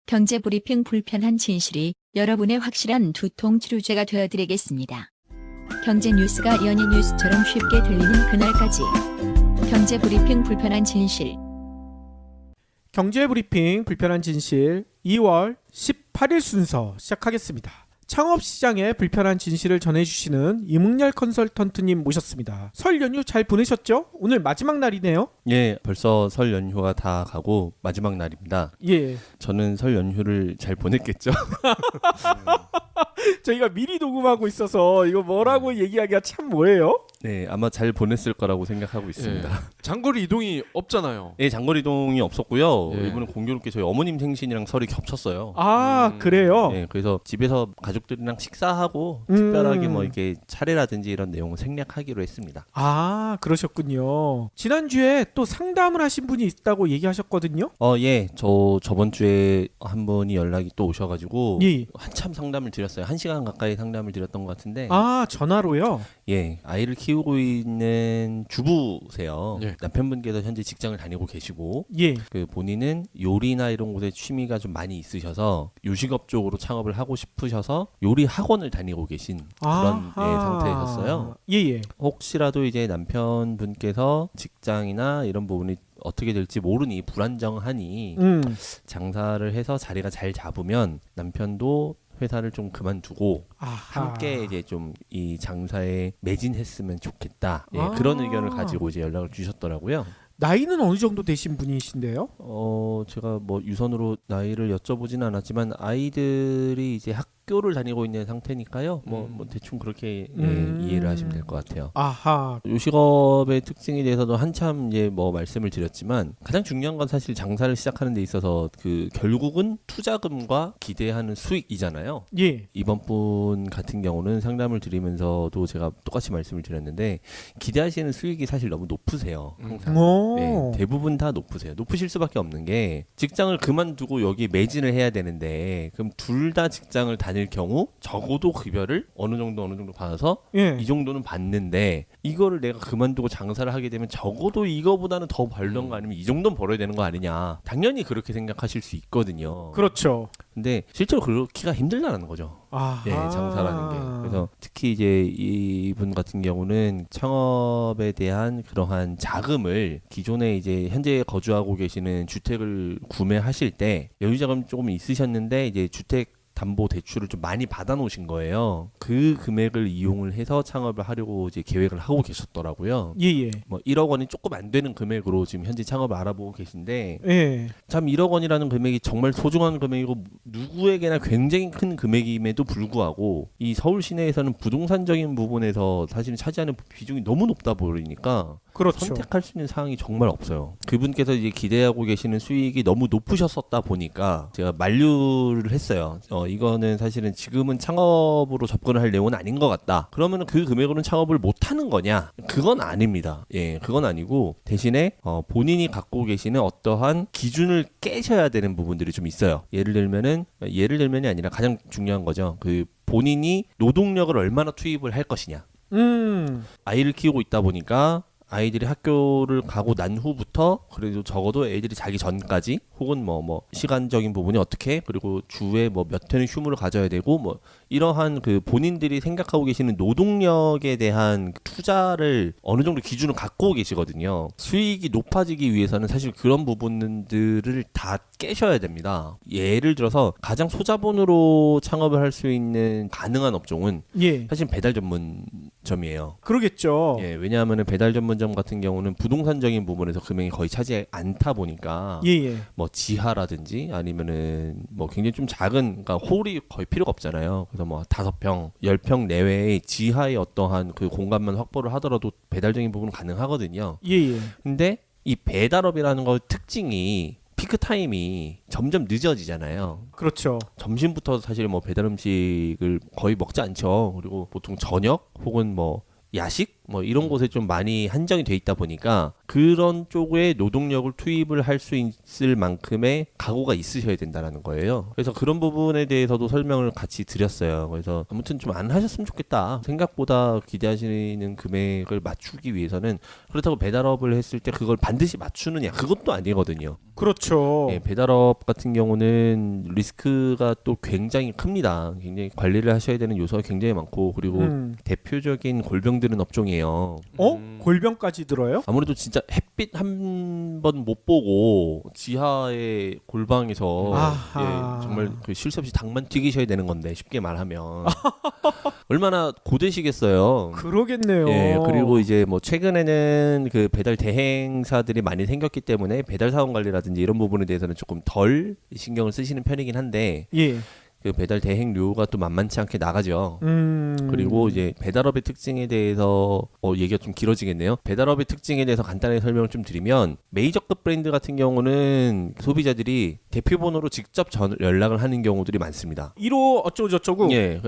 경제브리핑 불편한 진실이 여러분의 확실한 두통 치료제가 되어드리겠습니다. 경제 뉴스가 연예 뉴스처럼 쉽게 들리는 그날까지. 경제브리핑 불편한 진실. 경제브리핑 불편한 진실 2월 18일 순서 시작하겠습니다. 창업시장의 불편한 진실을 전해주시는 이문열 컨설턴트님 모셨습니다. 설 연휴 잘 보내셨죠? 오늘 마지막 날이네요. 예, 벌써 설 연휴가 다 가고 마지막 날입니다. 예. 저는 설 연휴를 잘 보냈겠죠? 저희가 미리 녹음하고 있어서 이거 뭐라고 얘기하기가 참 뭐예요? 네, 아마 잘 보냈을 거라고 생각하고 있습니다. 장거리 이동이 없잖아요. 예, 장거리 이동이 없었고요. 예. 이번에 공교롭게 저희 어머님 생신이랑 설이 겹쳤어요. 아 그래요? 예, 그래서 집에서 가족들이랑 식사하고 특별하게 뭐 이렇게 차례라든지 이런 내용을 생략하기로 했습니다. 아 그러셨군요. 지난주에 또 상담을 하신 분이 있다고 얘기하셨거든요. 예, 저번 주에 한 분이 연락이 또 오셔가지고 예. 한참 상담을 드렸어요. 1시간 가까이 상담을 드렸던 것 같은데. 아 전화로요? 예, 아이를 키우고 있는 주부세요. 예. 남편분께서 현재 직장을 다니고 계시고, 예. 그 본인은 요리나 이런 곳에 취미가 좀 많이 있으셔서 요식업 쪽으로 창업을 하고 싶으셔서 요리 학원을 다니고 계신 그런 상태셨어요. 예예. 혹시라도 이제 남편분께서 직장이나 이런 부분이 어떻게 될지 모르니 불안정하니 장사를 해서 자리가 잘 잡으면 남편도 회사를 좀 그만두고 함께 이제 좀 이 장사에 매진했으면 좋겠다. 예, 그런 의견을 가지고 이제 연락을 주셨더라고요. 나이는 어느 정도 되신 분이신데요? 제가 뭐 유선으로 나이를 여쭤보지는 않았지만 아이들이 이제 학교를 다니고 있는 상태니까요. 뭐 대충 그렇게 이해를 하시면 될 것 같아요. 아하. 요식업의 특징에 대해서도 한참 이제 뭐 말씀을 드렸지만 가장 중요한 건 사실 장사를 시작하는 데 있어서 그 결국은 투자금과 기대하는 수익이잖아요. 예. 이번 분 같은 경우는 상담을 드리면서도 제가 똑같이 말씀을 드렸는데 기대하시는 수익이 사실 너무 높으세요. 항상. 네, 대부분 다 높으세요. 높으실 수밖에 없는 게 직장을 그만두고 여기 매진을 해야 되는데 그럼 둘 다 직장을 다닐 경우 적어도 급여를 어느 정도 받아서 예. 이 정도는 받는데 이거를 내가 그만두고 장사를 하게 되면 적어도 이거보다는 더 벌던 거 아니면 이 정도는 벌어야 되는 거 아니냐. 당연히 그렇게 생각하실 수 있거든요. 그렇죠. 근데 실제로 그렇기가 힘들다는 거죠. 아. 예, 장사라는 게. 그래서 특히 이제 이분 같은 경우는 창업에 대한 그러한 자금을 기존에 이제 현재 거주하고 계시는 주택을 구매하실 때 여유 자금 조금 있으셨는데 이제 주택 담보 대출을 좀 많이 받아 놓으신 거예요. 그 금액을 이용을 해서 창업을 하려고 이제 계획을 하고 계셨더라고요. 예예. 뭐 1억 원이 조금 안 되는 금액으로 지금 현재 창업을 알아보고 계신데 예. 참 1억 원이라는 금액이 정말 소중한 금액이고 누구에게나 굉장히 큰 금액임에도 불구하고 이 서울 시내에서는 부동산적인 부분에서 사실 차지하는 비중이 너무 높다 보이니까 그렇죠. 선택할 수 있는 사항이 정말 없어요. 그분께서 이제 기대하고 계시는 수익이 너무 높으셨었다 보니까 제가 만류를 했어요. 이거는 사실은 지금은 창업으로 접근을 할 내용은 아닌 것 같다. 그러면 그 금액으로는 창업을 못 하는 거냐? 그건 아닙니다. 예, 그건 아니고 대신에 본인이 갖고 계시는 어떠한 기준을 깨셔야 되는 부분들이 좀 있어요. 예를 들면이 아니라 가장 중요한 거죠. 그 본인이 노동력을 얼마나 투입을 할 것이냐. 아이를 키우고 있다 보니까 아이들이 학교를 가고 난 후부터 그래도 적어도 애들이 자기 전까지 혹은 뭐 시간적인 부분이 어떻게 그리고 주에 뭐 몇 회는 휴무를 가져야 되고 뭐 이러한 그 본인들이 생각하고 계시는 노동력에 대한 투자를 어느 정도 기준을 갖고 계시거든요. 수익이 높아지기 위해서는 사실 그런 부분들을 다 깨셔야 됩니다. 예를 들어서 가장 소자본으로 창업을 할 수 있는 가능한 업종은 예. 사실 배달 전문점이에요. 그러겠죠. 예, 왜냐하면 배달 전문점 같은 경우는 부동산적인 부분에서 금액이 거의 차지 않다 보니까 예예. 뭐 지하라든지 아니면은 뭐 굉장히 좀 작은 그러니까 홀이 거의 필요가 없잖아요. 그래서 뭐 5평, 10평 내외의 지하의 어떠한 그 공간만 확보를 하더라도 배달적인 부분은 가능하거든요. 예예. 근데 이 배달업이라는 거 특징이 피크 타임이 점점 늦어지잖아요. 그렇죠. 점심부터 사실 뭐 배달 음식을 거의 먹지 않죠. 그리고 보통 저녁 혹은 뭐 야식 뭐 이런 곳에 좀 많이 한정이 돼 있다 보니까 그런 쪽에 노동력을 투입을 할 수 있을 만큼의 각오가 있으셔야 된다라는 거예요. 그래서 그런 부분에 대해서도 설명을 같이 드렸어요. 그래서 아무튼 좀 안 하셨으면 좋겠다. 생각보다 기대하시는 금액을 맞추기 위해서는 그렇다고 배달업을 했을 때 그걸 반드시 맞추느냐 그것도 아니거든요. 그렇죠. 예, 배달업 같은 경우는 리스크가 또 굉장히 큽니다. 굉장히 관리를 하셔야 되는 요소가 굉장히 많고 그리고 대표적인 골병 드는 업종이에요. 골병까지 들어요? 아무래도 진짜 햇빛 한 번 못 보고 지하의 골방에서 예, 정말 그 쉴 새 없이 닭만 튀기셔야 되는 건데 쉽게 말하면 얼마나 고되시겠어요. 그러겠네요. 예, 그리고 이제 뭐 최근에는 그 배달 대행사들이 많이 생겼기 때문에 배달 사원 관리라든지 이런 부분에 대해서는 조금 덜 신경을 쓰시는 편이긴 한데 예. 그 배달 대행료가 또 만만치 않게 나가죠. 그리고 이제 배달업의 특징에 대해서 얘기가 좀 길어지겠네요. 배달업의 특징에 대해서 간단하게 설명을 좀 드리면 메이저급 브랜드 같은 경우는 소비자들이 대표번호로 직접 연락을 하는 경우들이 많습니다. 1호 어쩌고 저쩌고. 예,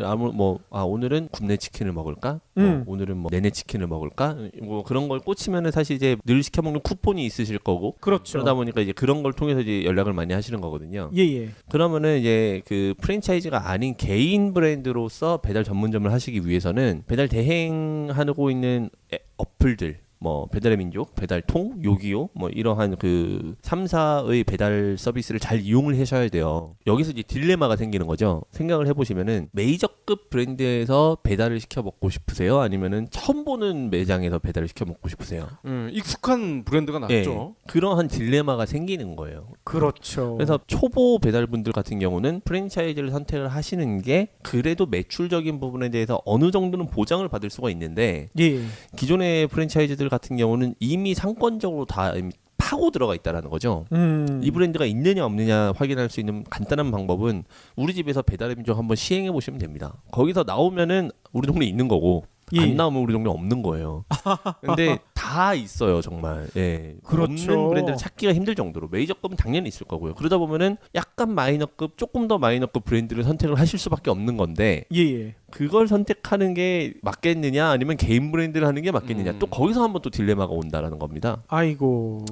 오늘은 굽네 치킨을 먹을까? 오늘은 뭐 내내 치킨을 먹을까? 뭐 그런 걸 꽂히면은 사실 이제 늘 시켜 먹는 쿠폰이 있으실 거고. 그렇죠. 그러다 보니까 이제 그런 걸 통해서 이제 연락을 많이 하시는 거거든요. 예. 그러면은 이제 그 프랜차이즈가 아닌 개인 브랜드로서 배달 전문점을 하시기 위해서는 배달 대행하고 있는 어플들 뭐 배달의 민족, 배달통, 요기요 뭐 이러한 그 3사의 배달 서비스를 잘 이용을 하셔야 돼요. 여기서 이제 딜레마가 생기는 거죠. 생각을 해보시면은 메이저급 브랜드에서 배달을 시켜 먹고 싶으세요? 아니면은 처음 보는 매장에서 배달을 시켜 먹고 싶으세요? 익숙한 브랜드가 낫죠. 네, 그러한 딜레마가 생기는 거예요. 그렇죠. 그래서 초보 배달분들 같은 경우는 프랜차이즈를 선택을 하시는 게 그래도 매출적인 부분에 대해서 어느 정도는 보장을 받을 수가 있는데 예. 기존의 프랜차이즈들 같은 경우는 이미 상권적으로 다 파고 들어가 있다라는 거죠. 이 브랜드가 있느냐 없느냐 확인할 수 있는 간단한 방법은 우리 집에서 배달의 민족 한번 시행해 보시면 됩니다. 거기서 나오면은 우리 동네 있는 거고 안 나오면 우리 동네 없는 거예요. 근데 다 있어요, 정말. 예. 그렇죠. 없는 브랜드를 찾기가 힘들 정도로 메이저급은 당연히 있을 거고요. 그러다 보면은 약간 마이너급, 조금 더 마이너급 브랜드를 선택을 하실 수밖에 없는 건데 예. 그걸 선택하는 게 맞겠느냐 아니면 개인 브랜드를 하는 게 맞겠느냐 또 거기서 한번 또 딜레마가 온다라는 겁니다. 아이고.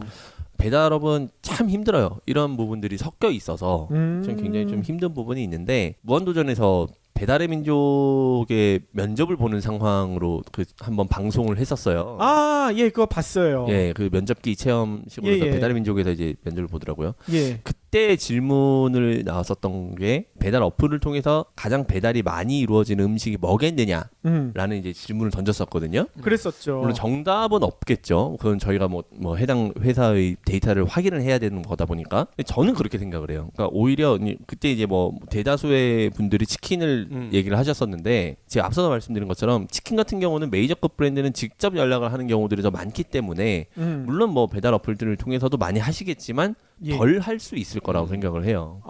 배달업은 참 힘들어요. 이런 부분들이 섞여 있어서 좀 굉장히 좀 힘든 부분이 있는데 무한도전에서 배달의 민족의 면접을 보는 상황으로 그 한번 방송을 했었어요. 예, 그거 봤어요. 예, 그 면접기 체험식으로 예. 배달의 민족에서 이제 면접을 보더라고요. 예. 그때 질문을 나왔었던 게 배달 어플을 통해서 가장 배달이 많이 이루어지는 음식이 뭐겠느냐라는 이제 질문을 던졌었거든요. 그랬었죠. 물론 정답은 없겠죠. 그건 저희가 뭐 해당 회사의 데이터를 확인을 해야 되는 거다 보니까 저는 그렇게 생각을 해요. 그러니까 오히려 그때 이제 뭐 대다수의 분들이 치킨을 얘기를 하셨었는데 제가 앞서서 말씀드린 것처럼 치킨 같은 경우는 메이저급 브랜드는 직접 연락을 하는 경우들이 더 많기 때문에 물론 뭐 배달 어플들을 통해서도 많이 하시겠지만 예. 덜 할 수 있을 거라고 생각을 해요.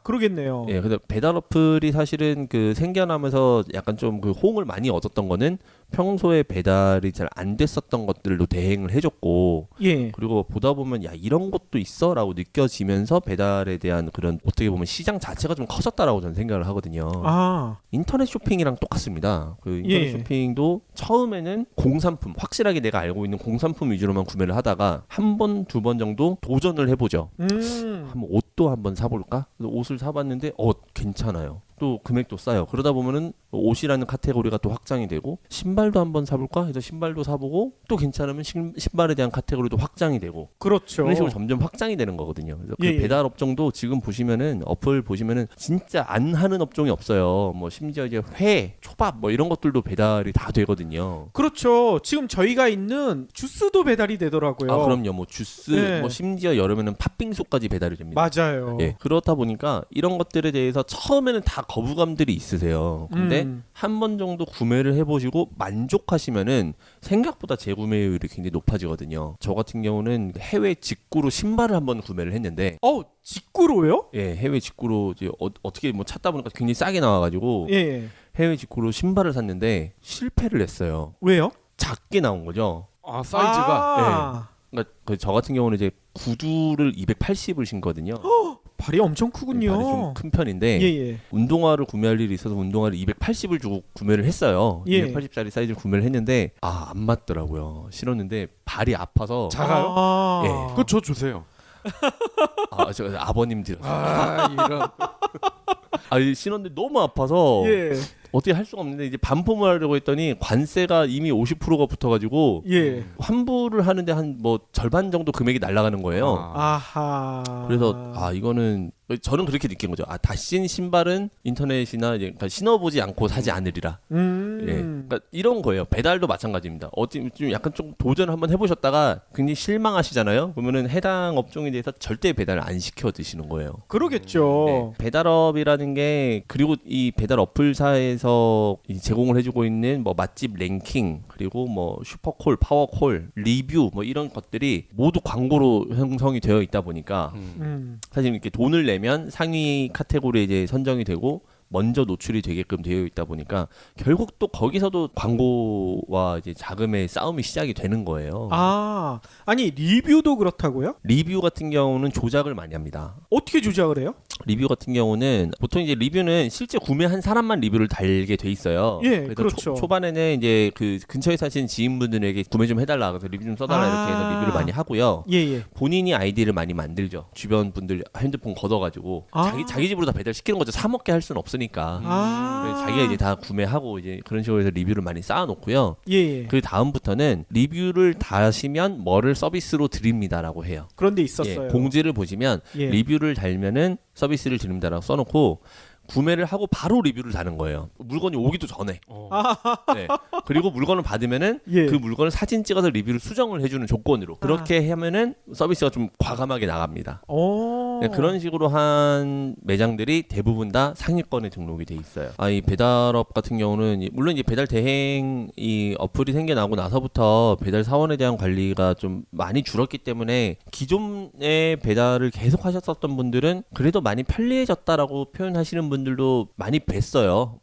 그러겠네요. 예, 근데 배달 어플이 사실은 그 생겨나면서 약간 좀 그 호응을 많이 얻었던 거는 평소에 배달이 잘 안 됐었던 것들도 대행을 해줬고, 예. 그리고 보다 보면 야 이런 것도 있어라고 느껴지면서 배달에 대한 그런 어떻게 보면 시장 자체가 좀 커졌다라고 저는 생각을 하거든요. 인터넷 쇼핑이랑 똑같습니다. 그 인터넷 쇼핑도 처음에는 공산품, 확실하게 내가 알고 있는 공산품 위주로만 구매를 하다가 한 번, 두 번 정도 도전을 해보죠. 한번 옷도 한번 사볼까? 그래서 옷을 사봤는데 괜찮아요. 또 금액도 싸요. 그러다 보면은 옷이라는 카테고리가 또 확장이 되고 신발도 한번 사볼까 해서 신발도 사보고 또 괜찮으면 신발에 대한 카테고리도 확장이 되고 그렇죠. 그런 식으로 점점 확장이 되는 거거든요. 그래서 그 배달 업종도 지금 보시면은 어플 보시면은 진짜 안 하는 업종이 없어요. 뭐 심지어 이제 회, 초밥 뭐 이런 것들도 배달이 다 되거든요. 그렇죠. 지금 저희가 있는 주스도 배달이 되더라고요. 그럼요. 뭐 주스, 뭐 심지어 여름에는 팥빙수까지 배달이 됩니다. 맞아요. 예, 그렇다 보니까 이런 것들에 대해서 처음에는 다 거부감들이 있으세요. 근데 한 번 정도 구매를 해보시고 만족하시면은 생각보다 재구매율이 굉장히 높아지거든요. 저 같은 경우는 해외 직구로 신발을 한번 구매를 했는데 직구로요? 예, 해외 직구로 이제 어떻게 뭐 찾다 보니까 굉장히 싸게 나와가지고 예. 해외 직구로 신발을 샀는데 실패를 했어요. 왜요? 작게 나온 거죠. 사이즈가. 그러니까 저 같은 경우는 이제 구두를 280을 신거든요. 발이 엄청 크군요. 발이 좀 큰 편인데 예. 운동화를 구매할 일이 있어서 운동화를 280을 주고 구매를 했어요. 예. 280짜리 사이즈를 구매를 했는데 안 맞더라고요. 신었는데 발이 아파서 작아요? 예. 그거 저 주세요. 저 아버님 드렸어요. 이런. 신었는데 너무 아파서 예. 어떻게 할 수가 없는데 이제 반품을 하려고 했더니 관세가 이미 50%가 붙어가지고 예. 환불을 하는데 한 뭐 절반 정도 금액이 날아가는 거예요. 아하. 그래서 이거는 저는 그렇게 느낀 거죠. 다신 신발은 인터넷이나 이제 그러니까 신어보지 않고 사지 않으리라. 예, 그러니까 이런 거예요. 배달도 마찬가지입니다. 좀 약간 좀 도전을 한번 해보셨다가 굉장히 실망하시잖아요. 그러면은 해당 업종에 대해서 절대 배달을 안 시켜 드시는 거예요. 그러겠죠. 네, 배달업이라는 게 그리고 이 배달 어플사에서 제공을 해주고 있는 뭐 맛집 랭킹 그리고 뭐 슈퍼콜, 파워콜, 리뷰 뭐 이런 것들이 모두 광고로 형성이 되어 있다 보니까 사실 이렇게 돈을 내면 상위 카테고리에 이제 선정이 되고 먼저 노출이 되게끔 되어 있다 보니까 결국 또 거기서도 광고와 이제 자금의 싸움이 시작이 되는 거예요. 아니 리뷰도 그렇다고요? 리뷰 같은 경우는 조작을 많이 합니다. 어떻게 조작을 해요? 리뷰 같은 경우는 보통 이제 리뷰는 실제 구매한 사람만 리뷰를 달게 돼 있어요. 예, 그래서 그렇죠. 초반에는 이제 그 근처에 사신 지인분들에게 구매 좀 해달라 그래서 리뷰 좀 써달라 이렇게 해서 리뷰를 많이 하고요. 예. 본인이 아이디를 많이 만들죠. 주변 분들 핸드폰 걷어가지고 자기 집으로 다 배달 시키는 거죠. 사 먹게 할 수는 없으니까. 그래서 자기가 이제 다 구매하고 이제 그런 식으로 해서 리뷰를 많이 쌓아놓고요. 예. 그 다음부터는 리뷰를 다시면 뭐를 서비스로 드립니다라고 해요. 그런 데 있었어요. 공지를 보시면 리뷰를 달면은 서비스를 드립니다라고 써놓고 구매를 하고 바로 리뷰를 다는 거예요. 물건이 오기도 전에. 네. 그리고 물건을 받으면은 그 물건을 사진 찍어서 리뷰를 수정을 해주는 조건으로 그렇게 하면은 서비스가 좀 과감하게 나갑니다. 네, 그런 식으로 한 매장들이 대부분 다 상위권에 등록이 돼 있어요. 이 배달업 같은 경우는 물론 이제 배달 대행 이 어플이 생겨나고 나서부터 배달 사원에 대한 관리가 좀 많이 줄었기 때문에 기존에 배달을 계속 하셨었던 분들은 그래도 많이 편리해졌다라고 표현하시는 분들도 많이 뵀어요.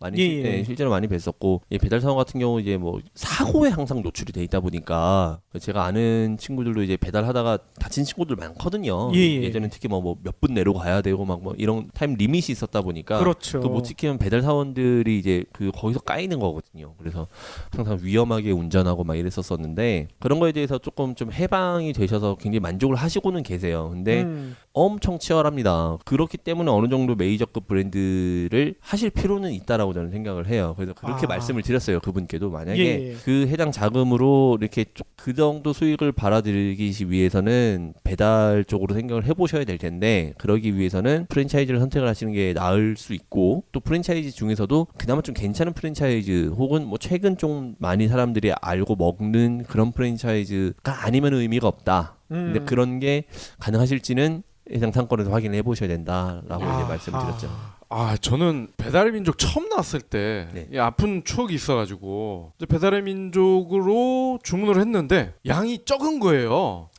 실제로 많이 뵀었고 배달 사원 같은 경우 이제 뭐 사고에 항상 노출이 돼 있다 보니까 제가 아는 친구들도 이제 배달하다가 다친 친구들 많거든요. 예전에 특히 뭐 몇 분 내로 가야 되고 막 뭐 이런 타임 리밋이 있었다 보니까 그렇죠. 그 못 지키면 배달 사원들이 이제 그 거기서 까이는 거거든요. 그래서 항상 위험하게 운전하고 막 이랬었었는데 그런 거에 대해서 조금 좀 해방이 되셔서 굉장히 만족을 하시고는 계세요. 근데 엄청 치열합니다. 그렇기 때문에 어느 정도 메이저급 브랜드를 하실 필요는 있다라고 저는 생각을 해요. 그래서 그렇게 말씀을 드렸어요. 그분께도 만약에 그 해당 자금으로 이렇게 그 정도 수익을 받아들이기 위해서는 배달 쪽으로 생각을 해보셔야 될 텐데 그러기 위해서는 프랜차이즈를 선택을 하시는 게 나을 수 있고 또 프랜차이즈 중에서도 그나마 좀 괜찮은 프랜차이즈 혹은 뭐 최근 좀 많이 사람들이 알고 먹는 그런 프랜차이즈가 아니면 의미가 없다. 근데 그런 게 가능하실지는 해당 상권에서 확인을 해보셔야 된다라고 이제 말씀을 드렸죠. 저는 배달의 민족 처음 나왔을 때 이 아픈 추억이 있어가지고 배달의 민족으로 주문을 했는데 양이 적은 거예요.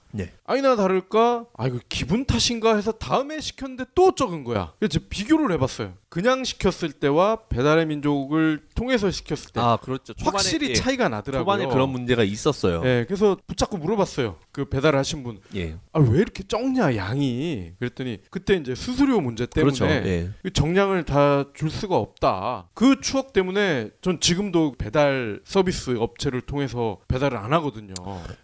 아니나 다를까 이거 기분 탓인가 해서 다음에 시켰는데 또 적은 거야. 그래서 비교를 해봤어요. 그냥 시켰을 때와 배달의 민족을 통해서 시켰을 때 그렇죠. 확실히 차이가 나더라고요. 초반에 그런 문제가 있었어요. 그래서 붙잡고 물어봤어요. 그 배달을 하신 분. 왜 이렇게 적냐 양이. 그랬더니 그때 이제 수수료 문제 때문에 정량을 다 줄 수가 없다. 그 추억 때문에 전 지금도 배달 서비스 업체를 통해서 배달을 안 하거든요.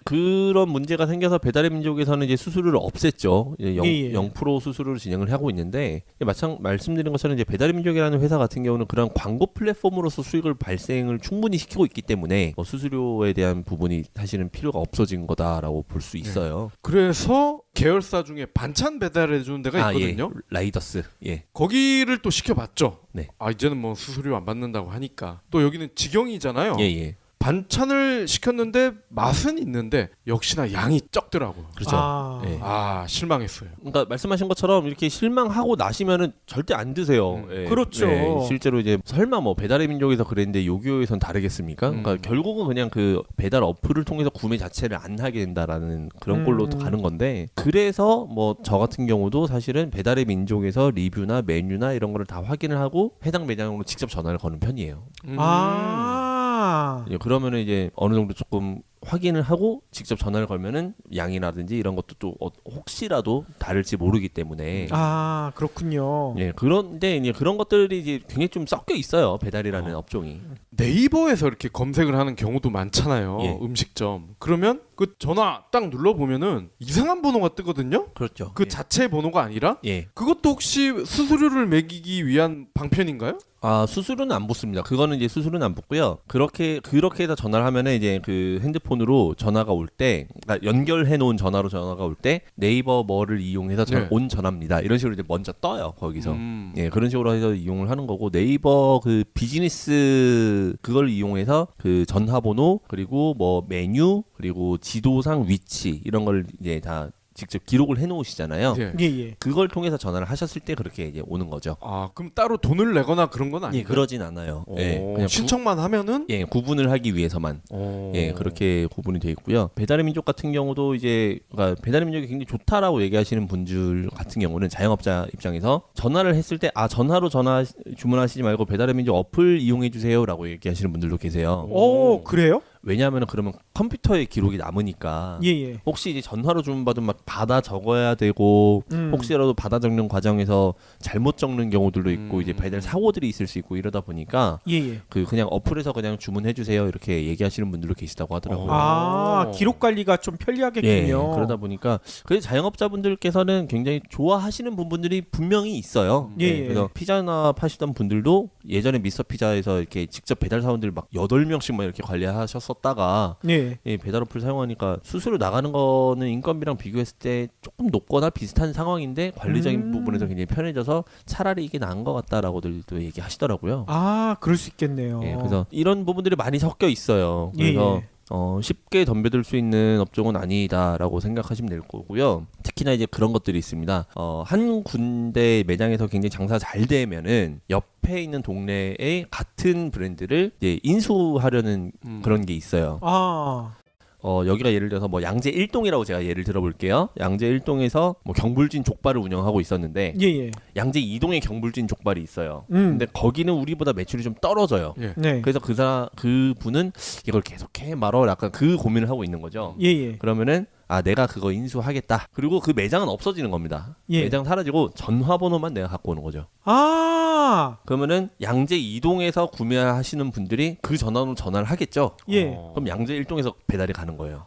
그런 문제가 생겨서 배달의 민족에서는 이제 수수료를 없앴죠. 0% 수수료를 진행을 하고 있는데 말씀드린 것처럼 이제 배달의 민족이라는 회사 같은 경우는 그런 광고 플랫폼으로서 수익을 발생을 충분히 시키고 있기 때문에 수수료에 대한 부분이 사실은 필요가 없어진 거다라고 볼 수 있어요. 그래서 계열사 중에 반찬 배달해 주는 데가 있거든요. 라이더스. 거기를 또 시켜봤죠. 네. 이제는 뭐 수수료 안 받는다고 하니까 또 여기는 직영이잖아요. 반찬을 시켰는데 맛은 있는데 역시나 양이 적더라고요. 그렇죠. 실망했어요. 그러니까 말씀하신 것처럼 이렇게 실망하고 나시면은 절대 안 드세요. 그렇죠. 실제로 이제 설마 뭐 배달의 민족에서 그랬는데 요기요에선 다르겠습니까? 그러니까 결국은 그냥 그 배달 어플을 통해서 구매 자체를 안 하게 된다라는 그런 꼴로 또 가는 건데 그래서 뭐 저 같은 경우도 사실은 배달의 민족에서 리뷰나 메뉴나 이런 거를 다 확인을 하고 해당 매장으로 직접 전화를 거는 편이에요. 예, 그러면은 이제 어느 정도 조금 확인을 하고 직접 전화를 걸면은 양이라든지 이런 것도 또 혹시라도 다를지 모르기 때문에 그렇군요. 예, 그런데 이제 그런 것들이 이제 굉장히 좀 섞여 있어요. 배달이라는 업종이. 네이버에서 이렇게 검색을 하는 경우도 많잖아요. 예. 음식점. 그러면 그 전화 딱 눌러보면은 이상한 번호가 뜨거든요. 그렇죠. 그 자체 번호가 아니라 예. 그것도 혹시 수수료를 매기기 위한 방편인가요? 수수료는 안 붙습니다. 그거는 이제 수수료는 안 붙고요. 그렇게 해서 전화를 하면은 이제 그 핸드폰으로 전화가 올 때, 그러니까 연결해 놓은 전화로 전화가 올 때 네이버 뭐를 이용해서 네. 온 전화입니다. 이런 식으로 이제 먼저 떠요. 거기서. 예, 그런 식으로 해서 이용을 하는 거고 네이버 그 비즈니스 그걸 이용해서 그 전화번호 그리고 뭐 메뉴 그리고 지도상 위치 이런 걸 이제 다 직접 기록을 해놓으시잖아요. 예. 예. 그걸 통해서 전화를 하셨을 때 그렇게 이제 오는 거죠. 그럼 따로 돈을 내거나 그런 건 아니에요? 예, 그러진 않아요. 예, 그냥 신청만 하면은 구분을 하기 위해서만 예, 그렇게 구분이 돼 있고요. 배달의 민족 같은 경우도 이제 그러니까 배달의 민족이 굉장히 좋다라고 얘기하시는 분들 같은 경우는 자영업자 입장에서 전화를 했을 때 전화로 주문하시지 말고 배달의 민족 어플 이용해 주세요라고 얘기하시는 분들도 계세요. 그래요? 왜냐하면 그러면 컴퓨터에 기록이 남으니까 예. 혹시 이제 전화로 주문받으면 막 받아 적어야 되고 혹시라도 받아 적는 과정에서 잘못 적는 경우들도 있고 이제 배달 사고들이 있을 수 있고 이러다 보니까 예. 그냥 어플에서 그냥 주문해 주세요 이렇게 얘기하시는 분들도 계시다고 하더라고요. 기록 관리가 좀 편리하겠군요. 예, 그러다 보니까 그래서 자영업자분들께서는 굉장히 좋아하시는 부분들이 분명히 있어요. 예. 그래서 피자나 파시던 분들도 예전에 미스터 피자에서 이렇게 직접 배달 사원들 막 8명씩 막 이렇게 관리하셨었다가 예. 배달 어플 사용하니까 수수료 나가는 거는 인건비랑 비교했을 때 조금 높거나 비슷한 상황인데 관리적인 부분에서 굉장히 편해져서 차라리 이게 나은 것 같다라고들 또 얘기하시더라고요. 그럴 수 있겠네요. 예, 그래서 이런 부분들이 많이 섞여 있어요. 그래서 쉽게 덤벼들 수 있는 업종은 아니다라고 생각하시면 될 거고요. 특히나 이제 그런 것들이 있습니다. 한 군데 매장에서 굉장히 장사가 잘 되면은 옆에 있는 동네에 같은 브랜드를 이제 인수하려는 그런 게 있어요. 여기가 예를 들어서 뭐 양재 1동이라고 제가 예를 들어볼게요. 양재 1동에서 뭐 경불진 족발을 운영하고 있었는데 양재 2동에 경불진 족발이 있어요. 근데 거기는 우리보다 매출이 좀 떨어져요. 네. 그래서 그 분은 이걸 계속해 말어 약간 그 고민을 하고 있는 거죠. 그러면은 내가 그거 인수하겠다. 그리고 그 매장은 없어지는 겁니다. 매장 사라지고 전화번호만 내가 갖고 오는 거죠. 그러면은 양재 2동에서 구매하시는 분들이 그 전화로 전화를 하겠죠. 그럼 양재 1동에서 배달이 가는 거예요.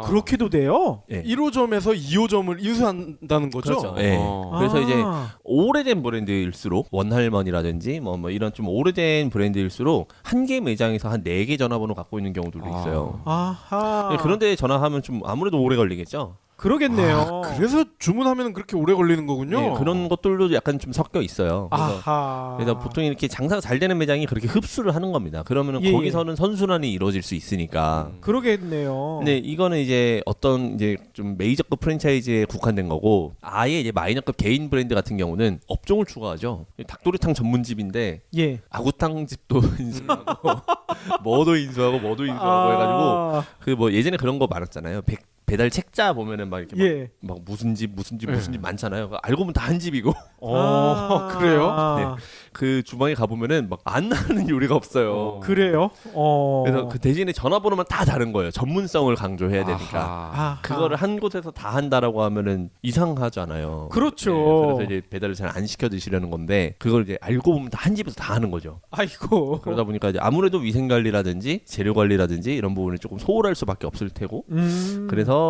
그렇게도 돼요? 1호점에서 2호점을 인수한다는 거죠? 그렇죠. 그래서 이제 오래된 브랜드일수록 원할머니라든지 뭐 이런 좀 오래된 브랜드일수록 한 개 매장에서 한 4개 전화번호 갖고 있는 경우들도 있어요. 그런데 전화하면 좀 아무래도 오래 걸리겠죠. 그러겠네요. 그래서 주문하면 그렇게 오래 걸리는 거군요. 그런 것들도 약간 좀 섞여 있어요. 그래서 보통 이렇게 장사가 잘 되는 매장이 그렇게 흡수를 하는 겁니다. 그러면은 거기서는 선순환이 이루어질 수 있으니까. 그러겠네요. 근데 이거는 이제 어떤 이제 좀 메이저급 프랜차이즈에 국한된 거고 아예 이제 마이너급 개인 브랜드 같은 경우는 업종을 추가하죠. 닭도리탕 전문집인데 아구탕 집도 인수하고 뭐도 인수하고 해가지고 그 뭐 예전에 그런 거 많았잖아요. 배달 책자 보면은 막 이렇게 막 무슨 집 많잖아요. 알고 보면 다 한 집이고. 그래요? 그 주방에 가보면은 막 안 나는 요리가 없어요. 그래요? 그래서 그 대신에 전화번호만 다 다른 거예요. 전문성을 강조해야 되니까. 그거를 한 곳에서 다 한다라고 하면은 이상하잖아요. 그렇죠. 그래서 이제 배달을 잘 안 시켜 드시려는 건데 그걸 이제 알고 보면 다 한 집에서 다 하는 거죠. 아이고. 그러다 보니까 이제 아무래도 위생 관리라든지 재료 관리라든지 이런 부분이 조금 소홀할 수밖에 없을 테고. 그래서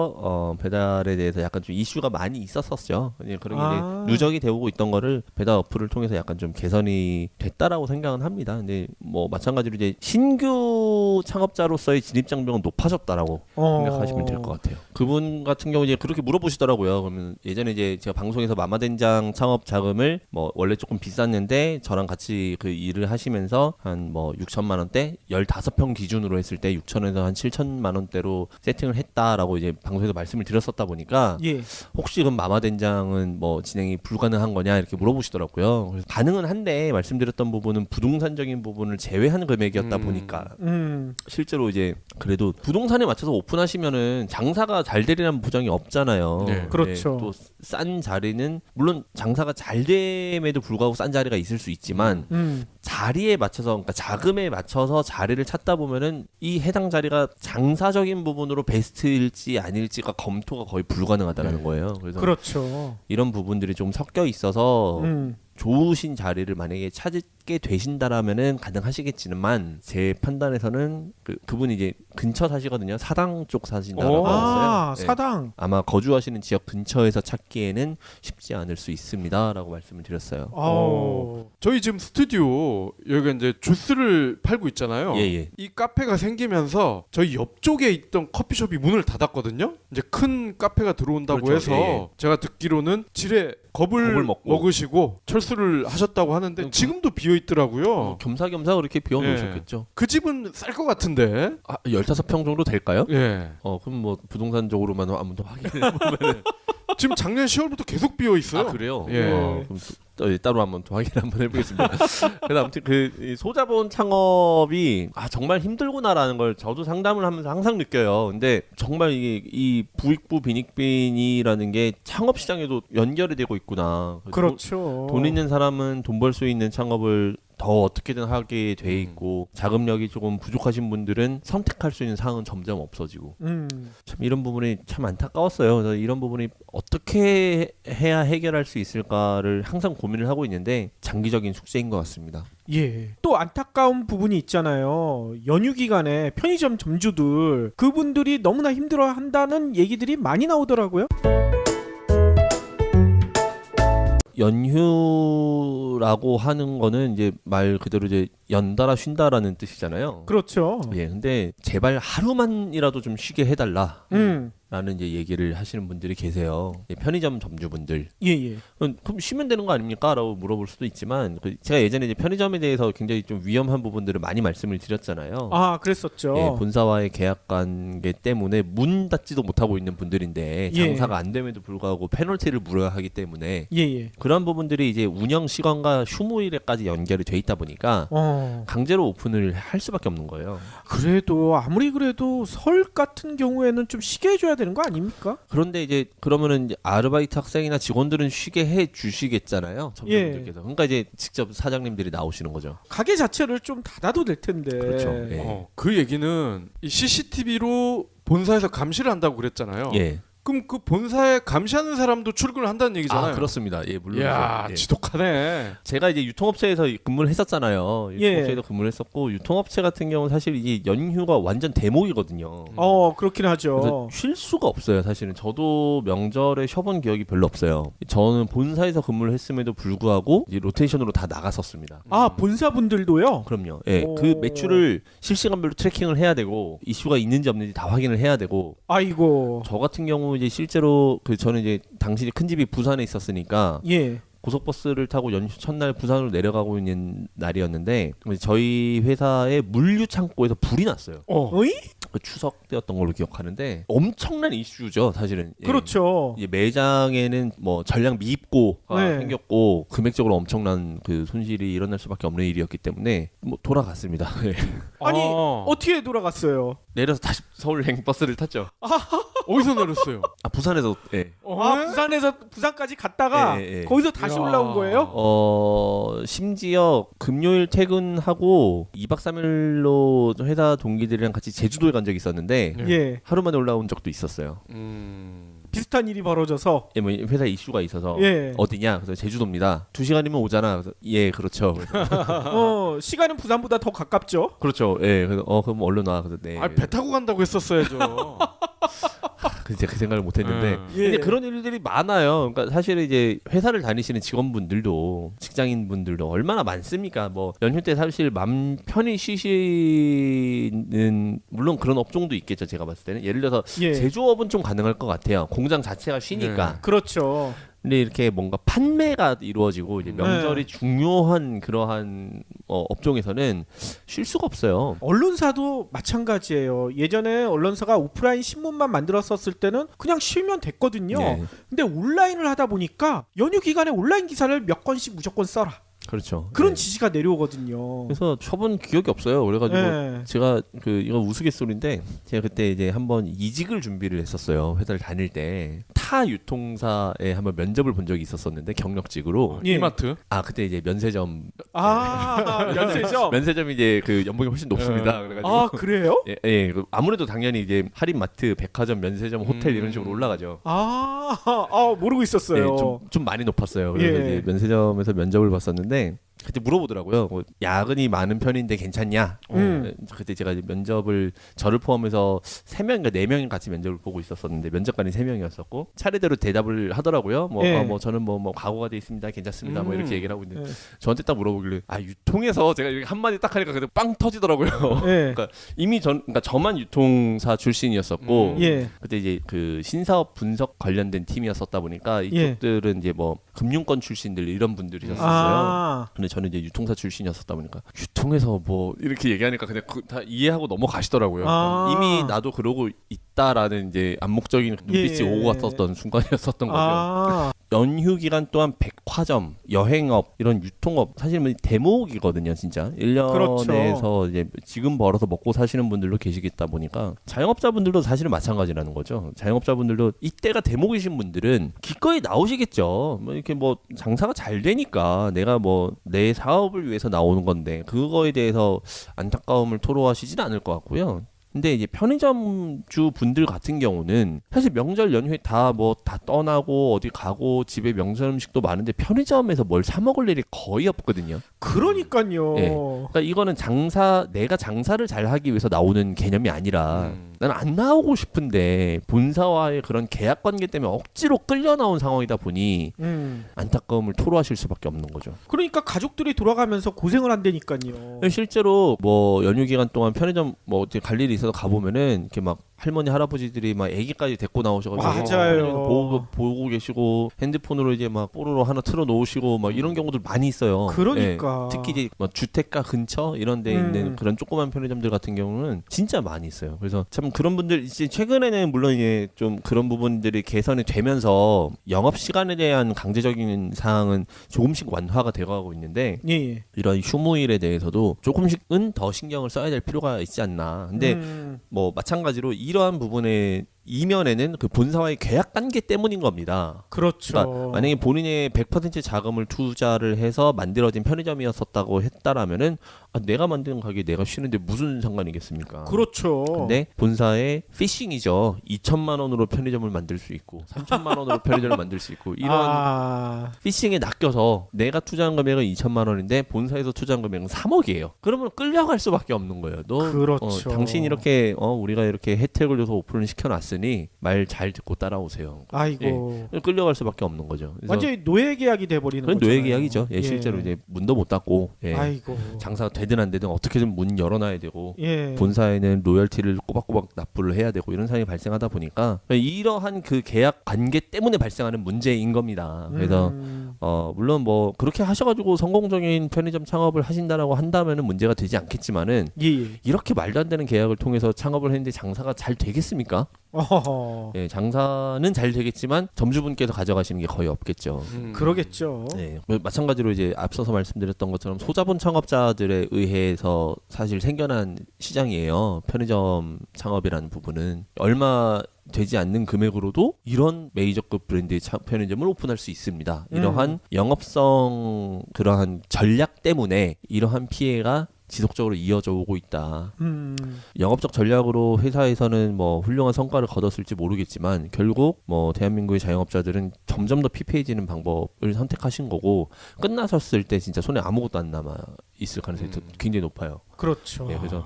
배달에 대해서 약간 좀 이슈가 많이 있었었죠. 그런 게 이제 누적이 되고 있던 거를 배달 어플을 통해서 약간 좀 개선이 됐다라고 생각은 합니다. 근데 뭐 마찬가지로 이제 신규 창업자로서의 진입 장벽은 높아졌다라고 생각하시면 될 것 같아요. 그분 같은 경우 이제 그렇게 물어보시더라고요. 그러면 예전에 이제 제가 방송에서 마마된장 창업 자금을 뭐 원래 조금 비쌌는데 저랑 같이 그 일을 하시면서 한 뭐 6천만 원대 15평 기준으로 했을 때 6천에서 한 7천만 원대로 세팅을 했다라고 이제 방송에서 말씀을 드렸었다 보니까 혹시 그럼 마마된장은 뭐 진행이 불가능한 거냐 이렇게 물어보시더라고요. 그래서 가능은 한데 초반에 말씀드렸던 부분은 부동산적인 부분을 제외한 금액이었다 보니까 실제로 이제 그래도 부동산에 맞춰서 오픈하시면은 장사가 잘 되리라는 보장이 없잖아요. 네. 그렇죠. 또 싼 자리는 물론 장사가 잘 됨에도 불구하고 싼 자리가 있을 수 있지만 자리에 맞춰서 그러니까 자금에 맞춰서 자리를 찾다 보면은 이 해당 자리가 장사적인 부분으로 베스트일지 아닐지가 검토가 거의 불가능하다는 거예요. 그래서 그렇죠. 이런 부분들이 좀 섞여 있어서 좋으신 자리를 만약에 찾게 되신다라면은 가능하시겠지만 제 판단에서는 그분이 이제 근처 사시거든요. 사당 쪽 사신다고 하셨어요. 네. 사당. 아마 거주하시는 지역 근처에서 찾기에는 쉽지 않을 수 있습니다라고 말씀을 드렸어요. 저희 지금 스튜디오 여기가 이제 주스를 팔고 있잖아요. 예. 이 카페가 생기면서 저희 옆쪽에 있던 커피숍이 문을 닫았거든요. 이제 큰 카페가 들어온다고 그렇죠. 해서 예. 제가 듣기로는 지레 겁을 먹으시고 철수를 하셨다고 하는데 지금도 비어 있더라고요. 겸사겸사 그렇게 비워놓으셨겠죠. 그 집은 쌀 것 같은데. 15평 정도 될까요? 예. 그럼 뭐 부동산적으로만 한번 더 확인해 보면은 지금 작년 10월부터 계속 비어 있어요. 그래요? 예. 그럼 따로 한번 더 확인 한번 해보겠습니다. 그래서 아무튼 이 소자본 창업이 정말 힘들구나라는 걸 저도 상담을 하면서 항상 느껴요. 근데 정말 이 부익부 빈익빈이라는 게 창업 시장에도 연결이 되고 있구나. 그렇죠. 돈 있는 사람은 돈 벌 수 있는 창업을 더 어떻게든 하게 돼 있고 자금력이 조금 부족하신 분들은 선택할 수 있는 상황은 점점 없어지고 참 이런 부분이 참 안타까웠어요. 그래서 이런 부분이 어떻게 해야 해결할 수 있을까를 항상 고민을 하고 있는데 장기적인 숙제인 것 같습니다. 예. 또 안타까운 부분이 있잖아요. 연휴 기간에 편의점 점주들 그분들이 너무나 힘들어한다는 얘기들이 많이 나오더라고요. 연휴라고 하는 거는 이제 말 그대로 이제 연달아 쉰다라는 뜻이잖아요. 그렇죠. 예, 근데 제발 하루만이라도 좀 쉬게 해달라. 라는 이제 얘기를 하시는 분들이 계세요. 편의점 점주분들. 예. 그럼 쉬면 되는 거 아닙니까? 라고 물어볼 수도 있지만 제가 예전에 이제 편의점에 대해서 굉장히 좀 위험한 부분들을 많이 말씀을 드렸잖아요. 그랬었죠. 예, 본사와의 계약 관계 때문에 문 닫지도 못하고 있는 분들인데 장사가 안 됨에도 불구하고 페널티를 물어야 하기 때문에 그런 부분들이 이제 운영 시간과 휴무일에까지 연결이 돼 있다 보니까 강제로 오픈을 할 수밖에 없는 거예요. 그래도 아무리 그래도 설 같은 경우에는 좀 쉬게 해줘야 되는 거 아닙니까? 그런데 이제 그러면은 이제 아르바이트 학생이나 직원들은 쉬게 해 주시겠잖아요. 점주분들께서. 그러니까 이제 직접 사장님들이 나오시는 거죠. 가게 자체를 좀 닫아도 될 텐데. 그렇죠. 예. 그 얘기는 이 CCTV로 본사에서 감시를 한다고 그랬잖아요. 예. 그럼 그 본사에 감시하는 사람도 출근을 한다는 얘기잖아요. 그렇습니다. 예, 물론. 이야, 지독하네. 제가 이제 유통업체에서 근무를 했었잖아요. 유통업체에서 근무를 했었고 유통업체 같은 경우는 사실 이게 연휴가 완전 대목이거든요. 그렇긴 하죠. 그래서 쉴 수가 없어요. 사실은 저도 명절에 쉬어본 기억이 별로 없어요. 저는 본사에서 근무를 했음에도 불구하고 이제 로테이션으로 다 나갔었습니다. 본사분들도요? 그럼요. 예, 그 매출을 실시간별로 트래킹을 해야 되고 이슈가 있는지 없는지 다 확인을 해야 되고. 아이고. 저 같은 경우 이제 실제로 저는 이제 당시 큰 집이 부산에 있었으니까 고속버스를 타고 연휴 첫날 부산으로 내려가고 있는 날이었는데 저희 회사의 물류 창고에서 불이 났어요. 그 추석 때였던 걸로 기억하는데 엄청난 이슈죠, 사실은. 그렇죠. 매장에는 뭐 전량 미입고가 생겼고 금액적으로 엄청난 그 손실이 일어날 수밖에 없는 일이었기 때문에 뭐 돌아갔습니다. 아니 어떻게 돌아갔어요? 내려서 다시 서울행 버스를 탔죠. 어디서 내렸어요? 부산에서. 부산에서 부산까지 갔다가 거기서 다시 올라온 거예요? 심지어 금요일 퇴근하고 2박 3일로 회사 동기들이랑 같이 제주도에 간 적이 있었는데 하루 만에 올라온 적도 있었어요. 비슷한 일이 벌어져서 뭐 회사 이슈가 있어서 어디냐? 그래서 제주도입니다. 2시간이면 오잖아. 그래서 그렇죠. 시간은 부산보다 더 가깝죠. 그렇죠. 그래서 그럼 얼른 와. 그래서 배 타고 간다고 했었어야죠. 진짜 그 생각을 못했는데 근데 그런 일들이 많아요. 그러니까 사실 이제 회사를 다니시는 직원분들도 직장인분들도 얼마나 많습니까? 뭐 연휴 때 사실 맘 편히 쉬시는 물론 그런 업종도 있겠죠. 제가 봤을 때는 예를 들어서 제조업은 좀 가능할 것 같아요. 공장 자체가 쉬니까. 그렇죠. 근데 이렇게 뭔가 판매가 이루어지고 이제 명절이 중요한 그러한 업종에서는 쉴 수가 없어요. 언론사도 마찬가지예요. 예전에 언론사가 오프라인 신문만 만들었었을 때는 그냥 쉬면 됐거든요. 근데 온라인을 하다 보니까 연휴 기간에 온라인 기사를 몇 건씩 무조건 써라. 그렇죠. 그런 네. 지시가 내려오거든요. 그래서 쳐본 기억이 없어요. 그래가지고 네. 제가 이거 우스갯소리인데 제가 그때 이제 한번 이직을 준비를 했었어요. 회사를 다닐 때 타 유통사에 한번 면접을 본 적이 있었었는데 경력직으로. 예. 이마트. 아 그때 이제 면세점 면세점. 면세점이 이제 그 연봉이 훨씬 높습니다. 그래가지고 아 그래요? 예, 예, 아무래도 당연히 이제 할인마트, 백화점, 면세점, 호텔 이런 식으로 올라가죠. 모르고 있었어요. 예, 좀 많이 높았어요. 그래서 예. 이제 면세점에서 면접을 봤었는데 그때 물어보더라고요. 뭐 야근이 많은 편인데 괜찮냐? 그때 제가 이제 면접을 저를 포함해서 3명인가 4명이 같이 면접을 보고 있었었는데 면접관이 3명이었었고 차례대로 대답을 하더라고요. 예. 저는 뭐 각오가 돼 있습니다. 괜찮습니다. 뭐 이렇게 얘기를 하고 있는데 예. 저한테 딱 물어보길래 유통에서 제가 이렇게 한마디 딱 하니까 그때 빵 터지더라고요. 예. 그러니까 이미 그러니까 저만 유통사 출신이었었고 예. 그때 이제 그 신사업 분석 관련된 팀이었었다 보니까 예. 이쪽들은 이제 뭐 금융권 출신들 이런 분들이셨었어요. 근데 저는 이제 유통사 출신이었었다 보니까 유통에서 뭐 이렇게 얘기하니까 그냥 다 이해하고 넘어가시더라고요. 이미 나도 그러고 있다라는 이제 암묵적인 눈빛이 오고 갔었던 순간이었었던 거죠. 연휴 기간 동안 백화점, 여행업 이런 유통업 사실 대목이거든요, 진짜. 1년에서 그렇죠. 이제 지금 벌어서 먹고 사시는 분들도 계시겠다 보니까 자영업자분들도 사실은 마찬가지라는 거죠. 자영업자분들도 이때가 대목이신 분들은 기꺼이 나오시겠죠. 뭐 이렇게 뭐 장사가 잘 되니까 내가 뭐 내 사업을 위해서 나오는 건데 그거에 대해서 안타까움을 토로하시진 않을 것 같고요. 근데 이제 편의점주 분들 같은 경우는 사실 명절 연휴에 다 떠나고 어디 가고 집에 명절 음식도 많은데 편의점에서 뭘 사 먹을 일이 거의 없거든요. 그러니까요. 예. 그러니까 이거는 내가 장사를 잘 하기 위해서 나오는 개념이 아니라 나는 안 나오고 싶은데 본사와의 그런 계약 관계 때문에 억지로 끌려 나온 상황이다 보니 안타까움을 토로하실 수밖에 없는 거죠. 그러니까 가족들이 돌아가면서 고생을 한다니까요. 실제로 뭐 연휴 기간 동안 편의점 뭐 어디 갈 일이 있어서 가보면은 이렇게 막 할머니 할아버지들이 막 아기까지 데리고 나오셔가지고 맞아요. 보고 계시고 핸드폰으로 이제 막 뽀로로 하나 틀어 놓으시고 막 이런 경우들 많이 있어요. 그러니까. 예. 특히 이제 뭐 주택가 근처 이런 데 있는 그런 조그만 편의점들 같은 경우는 진짜 많이 있어요. 그래서 참 그런 분들 이제 최근에는 물론 이제 좀 그런 부분들이 개선이 되면서 영업 시간에 대한 강제적인 사항은 조금씩 완화가 되어가고 있는데 예. 이런 휴무일에 대해서도 조금씩은 더 신경을 써야 될 필요가 있지 않나. 근데 뭐 마찬가지로 이러한 부분에 이면에는 그 본사와의 계약 관계 때문인 겁니다. 그렇죠. 그러니까 만약에 본인의 100% 자금을 투자를 해서 만들어진 편의점이었었다고 했다라면은 내가 만든 가게 내가 쉬는데 무슨 상관이겠습니까? 그렇죠. 근데 본사의 피싱이죠. 2천만 원으로 편의점을 만들 수 있고 3천만 원으로 편의점을 만들 수 있고 이런 피싱에 낚여서 내가 투자한 금액은 2천만 원인데 본사에서 투자한 금액은 3억이에요. 그러면 끌려갈 수밖에 없는 거예요. 그렇죠. 당신 이렇게 우리가 이렇게 혜택을 줘서 오픈을 시켜놨으니 말 잘 듣고 따라오세요. 아이고. 예. 끌려갈 수밖에 없는 거죠. 완전히 노예 계약이 돼버리는 그건 거잖아요. 노예 계약이죠. 예, 실제로 이제 문도 못 닫고 아이고. 장사가 되든 안 되든 어떻게든 문 열어놔야 되고 예. 본사에는 로열티를 꼬박꼬박 납부를 해야 되고 이런 상황이 발생하다 보니까 이러한 그 계약 관계 때문에 발생하는 문제인 겁니다. 그래서 물론 뭐 그렇게 하셔가지고 성공적인 편의점 창업을 하신다라고 한다면은 문제가 되지 않겠지만은 예. 이렇게 말도 안 되는 계약을 통해서 창업을 했는데 장사가 잘 되겠습니까? 예, 장사는 잘 되겠지만 점주분께서 가져가시는 게 거의 없겠죠. 그러겠죠. 네, 마찬가지로 이제 앞서서 말씀드렸던 것처럼 소자본 창업자들에 의해서 사실 생겨난 시장이에요. 편의점 창업이라는 부분은 얼마 되지 않는 금액으로도 이런 메이저급 브랜드의 편의점을 오픈할 수 있습니다. 이러한 영업성 그러한 전략 때문에 이러한 피해가 지속적으로 이어져 오고 있다. 영업적 전략으로 회사에서는 뭐 훌륭한 성과를 거뒀을지 모르겠지만 결국 뭐 대한민국의 자영업자들은 점점 더 피폐해지는 방법을 선택하신 거고 끝나섰을 때 진짜 손에 아무것도 안 남아 있을 가능성이 굉장히 높아요. 그렇죠. 예, 그래서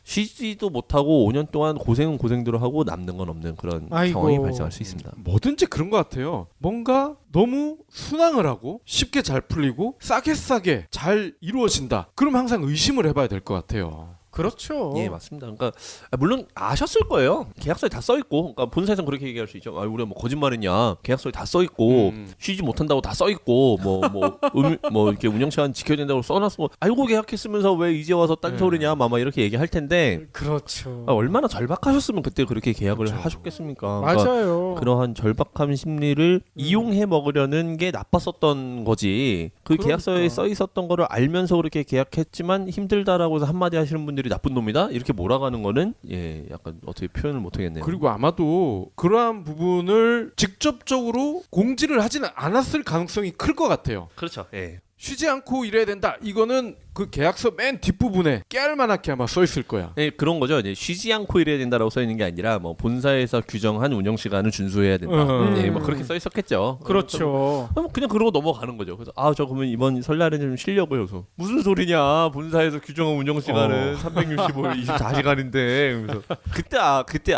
쉬지도 못하고 5년 동안 고생은 고생대로 하고 남는 건 없는 그런 상황이 발생할 수 있습니다. 뭐든지 그런 것 같아요. 뭔가 너무 순항을 하고 쉽게 잘 풀리고 싸게 잘 이루어진다. 그럼 항상 의심을 해봐야 될 것 같아요. 그렇죠. 예, 맞습니다. 그러니까 물론 아셨을 거예요. 계약서에 다 써 있고, 그러니까 본사에서는 그렇게 얘기할 수 있죠. 우리가 뭐 거짓말했냐? 계약서에 다 써 있고, 쉬지 못한다고 다 써 있고, 뭐 이렇게 운영 시간 지켜야 된다고 써놨어. 알고 계약했으면서 왜 이제 와서 딴소리냐? 막 이렇게 얘기할 텐데. 그렇죠. 얼마나 절박하셨으면 그때 그렇게 계약을 하셨겠습니까? 맞아요. 그러니까 그러한 절박함 심리를 이용해 먹으려는 게 나빴었던 거지. 그 그러니까. 계약서에 써 있었던 거를 알면서 그렇게 계약했지만 힘들다라고 해서 한마디 하시는 분들이 나쁜 놈이다? 이렇게 몰아가는 거는 예, 약간 어떻게 표현을 못 하겠네요. 그리고 아마도 그러한 부분을 직접적으로 공지를 하지는 않았을 가능성이 클 것 같아요. 그렇죠. 예. 쉬지 않고 일해야 된다. 이거는 그 계약서 맨 뒷부분에 깨알만하게 아마 써 있을 거야. 네, 그런 거죠. 이제 쉬지 않고 일해야 된다라고 써 있는 게 아니라 뭐 본사에서 규정한 운영 시간을 준수해야 된다. 네, 뭐 그렇게 써 있었겠죠. 그렇죠. 그냥 그러고 넘어가는 거죠. 그래서 저 그러면 이번 설날에 좀 쉬려고요. 그래서 무슨 소리냐? 본사에서 규정한 운영 시간은 365일 24시간인데. 그래서 그때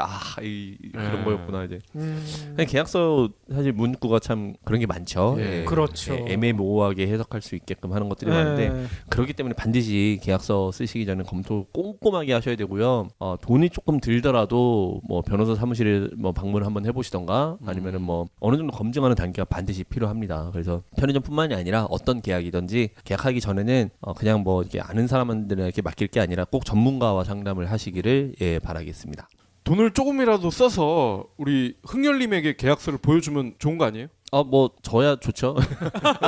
그런 거였구나 이제. 그냥 계약서 사실 문구가 참 그런 게 많죠. 예. 그렇죠. 애매모호하게 해석할 수 있게끔 하는 것들이 많은데 그렇기 때문에 반드시 계약서 쓰시기 전에 검토 꼼꼼하게 하셔야 되고요. 돈이 조금 들더라도 뭐 변호사 사무실에 뭐 방문을 한번 해보시던가 아니면은 뭐 어느 정도 검증하는 단계가 반드시 필요합니다. 그래서 편의점뿐만이 아니라 어떤 계약이든지 계약하기 전에는 그냥 뭐 이렇게 아는 사람들에게 맡길 게 아니라 꼭 전문가와 상담을 하시기를 바라겠습니다. 돈을 조금이라도 써서 우리 흥렬님에게 계약서를 보여주면 좋은 거 아니에요? 뭐 저야 좋죠.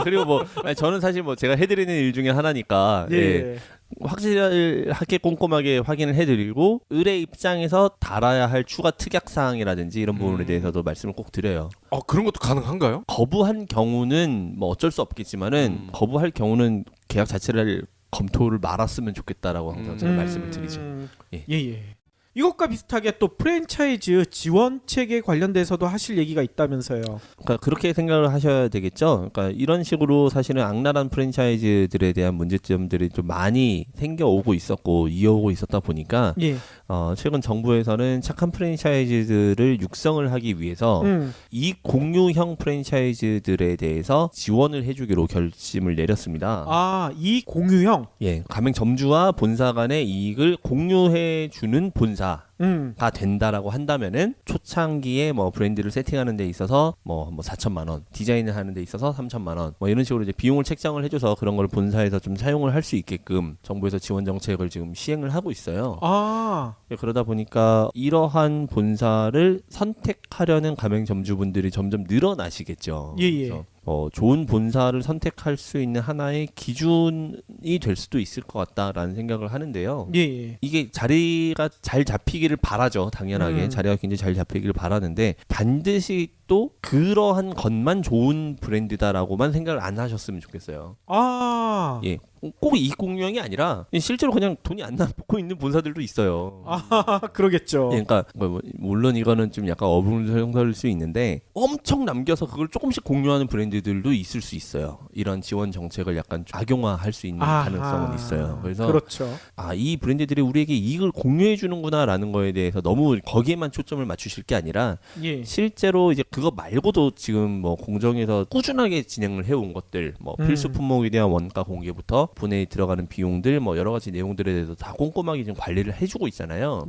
그리고 저는 사실 제가 해드리는 일 중에 하나니까 예. 확실하게 꼼꼼하게 확인을 해드리고 의뢰 입장에서 달아야 할 추가 특약 사항이라든지 이런 부분에 대해서도 말씀을 꼭 드려요. 그런 것도 가능한가요? 거부한 경우는 뭐 어쩔 수 없겠지만은 거부할 경우는 계약 자체를 검토를 말았으면 좋겠다라고 항상 제가 말씀을 드리죠. 예. 이것과 비슷하게 또 프랜차이즈 지원책에 관련돼서도 하실 얘기가 있다면서요. 그러니까 그렇게 생각을 하셔야 되겠죠. 그러니까 이런 식으로 사실은 악랄한 프랜차이즈들에 대한 문제점들이 좀 많이 생겨오고 있었고 이어오고 있었다 보니까 최근 정부에서는 착한 프랜차이즈들을 육성을 하기 위해서 이 공유형 프랜차이즈들에 대해서 지원을 해주기로 결심을 내렸습니다. 이 공유형? 예, 가맹점주와 본사 간의 이익을 공유해주는 본사. 가 된다라고 한다면은 초창기에 뭐 브랜드를 세팅하는 데 있어서 뭐 4천만 원, 디자인을 하는 데 있어서 3천만 원, 뭐 이런 식으로 이제 비용을 책정을 해줘서 그런 걸 본사에서 좀 사용을 할 수 있게끔 정부에서 지원 정책을 지금 시행을 하고 있어요. 그러다 보니까 이러한 본사를 선택하려는 가맹점주분들이 점점 늘어나시겠죠. 그래서 좋은 본사를 선택할 수 있는 하나의 기준이 될 수도 있을 것 같다라는 생각을 하는데요. 이게 자리가 잘 잡히기를 바라죠. 당연하게 자리가 굉장히 잘 잡히기를 바라는데 반드시 또 그러한 것만 좋은 브랜드다라고만 생각을 안 하셨으면 좋겠어요. 예. 꼭 이익 공유형이 아니라 실제로 그냥 돈이 안 남고 있는 본사들도 있어요. 그러겠죠. 그러니까 물론 이거는 좀 약간 어불성설일 수 있는데 엄청 남겨서 그걸 조금씩 공유하는 브랜드들도 있을 수 있어요. 이런 지원 정책을 약간 악용화할 수 있는 가능성은 있어요. 그래서 그렇죠. 이 브랜드들이 우리에게 이익을 공유해 주는구나라는 거에 대해서 너무 거기에만 초점을 맞추실 게 아니라 실제로 이제 그거 말고도 지금 뭐 공정에서 꾸준하게 진행을 해온 것들, 뭐 필수 품목에 대한 원가 공개부터 분해에 들어가는 비용들, 뭐 여러 가지 내용들에 대해서 다 꼼꼼하게 지금 관리를 해주고 있잖아요.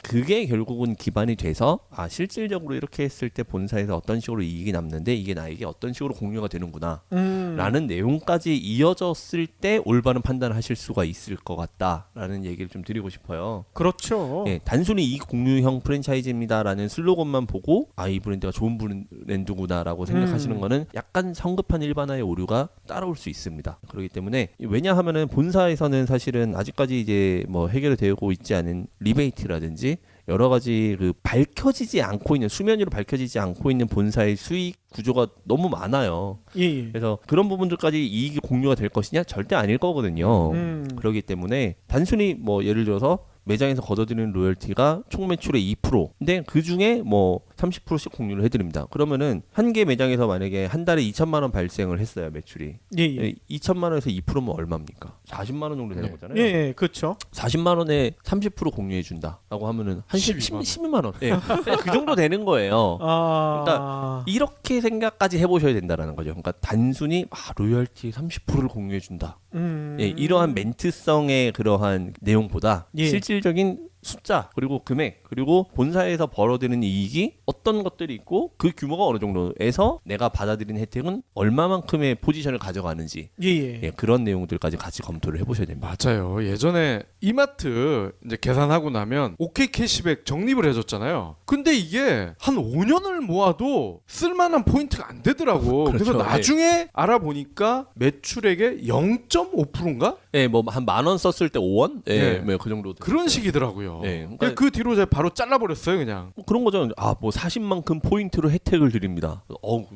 그게 결국은 기반이 돼서 실질적으로 이렇게 했을 때 본사에서 어떤 식으로 이익이 남는데 이게 나에게 어떤 식으로 공유가 되는구나 라는 내용까지 이어졌을 때 올바른 판단을 하실 수가 있을 것 같다라는 얘기를 좀 드리고 싶어요. 그렇죠. 단순히 이 공유형 프랜차이즈입니다라는 슬로건만 보고 이 브랜드가 좋은 브랜드구나라고 생각하시는 거는 약간 성급한 일반화의 오류가 따라올 수 있습니다. 그렇기 때문에 왜냐하면은 본사에서는 사실은 아직까지 이제 뭐 해결이 되고 있지 않은 리베이트라든지 여러 가지 그 밝혀지지 않고 있는 수면 위로 밝혀지지 않고 있는 본사의 수익 구조가 너무 많아요. 그래서 그런 부분들까지 이익이 공유가 될 것이냐 절대 아닐 거거든요. 그렇기 때문에 단순히 뭐 예를 들어서 매장에서 걷어들이는 로열티가 총 매출의 2%. 근데 그 중에 뭐 30%씩 공유를 해드립니다. 그러면은 한 개 매장에서 만약에 한 달에 2천만 원 발생을 했어요, 매출이. 예. 2천만 원에서 2%면 얼마입니까? 40만 원 정도 되는 거잖아요. 예, 그렇죠. 40만 원에 30% 공유해 준다라고 하면은 한 12만 원. 예. 그 정도 되는 거예요. 그러니까 이렇게 생각까지 해보셔야 된다라는 거죠. 그러니까 단순히 로열티 30%를 공유해 준다. 예, 이러한 멘트성의 그러한 내용보다 실질적인 숫자 그리고 금액 그리고 본사에서 벌어들이는 이익이 어떤 것들이 있고 그 규모가 어느 정도에서 내가 받아들인 혜택은 얼마만큼의 포지션을 가져가는지 예, 그런 내용들까지 같이 검토를 해보셔야 됩니다. 맞아요. 예전에 이마트 이제 계산하고 나면 오케이 캐시백 적립을 해줬잖아요. 근데 이게 한 5년을 모아도 쓸만한 포인트가 안 되더라고. 그렇죠. 그래서 나중에 알아보니까 매출액의 0.5%인가? 예, 뭐 한 10,000원 썼을 때 5원? 예, 네. 그 정도. 그런 식이더라고요. 예, 그러니까 그 뒤로 제가 바로 잘라버렸어요, 그냥. 뭐 그런 거죠. 뭐 사신 만큼 포인트로 혜택을 드립니다.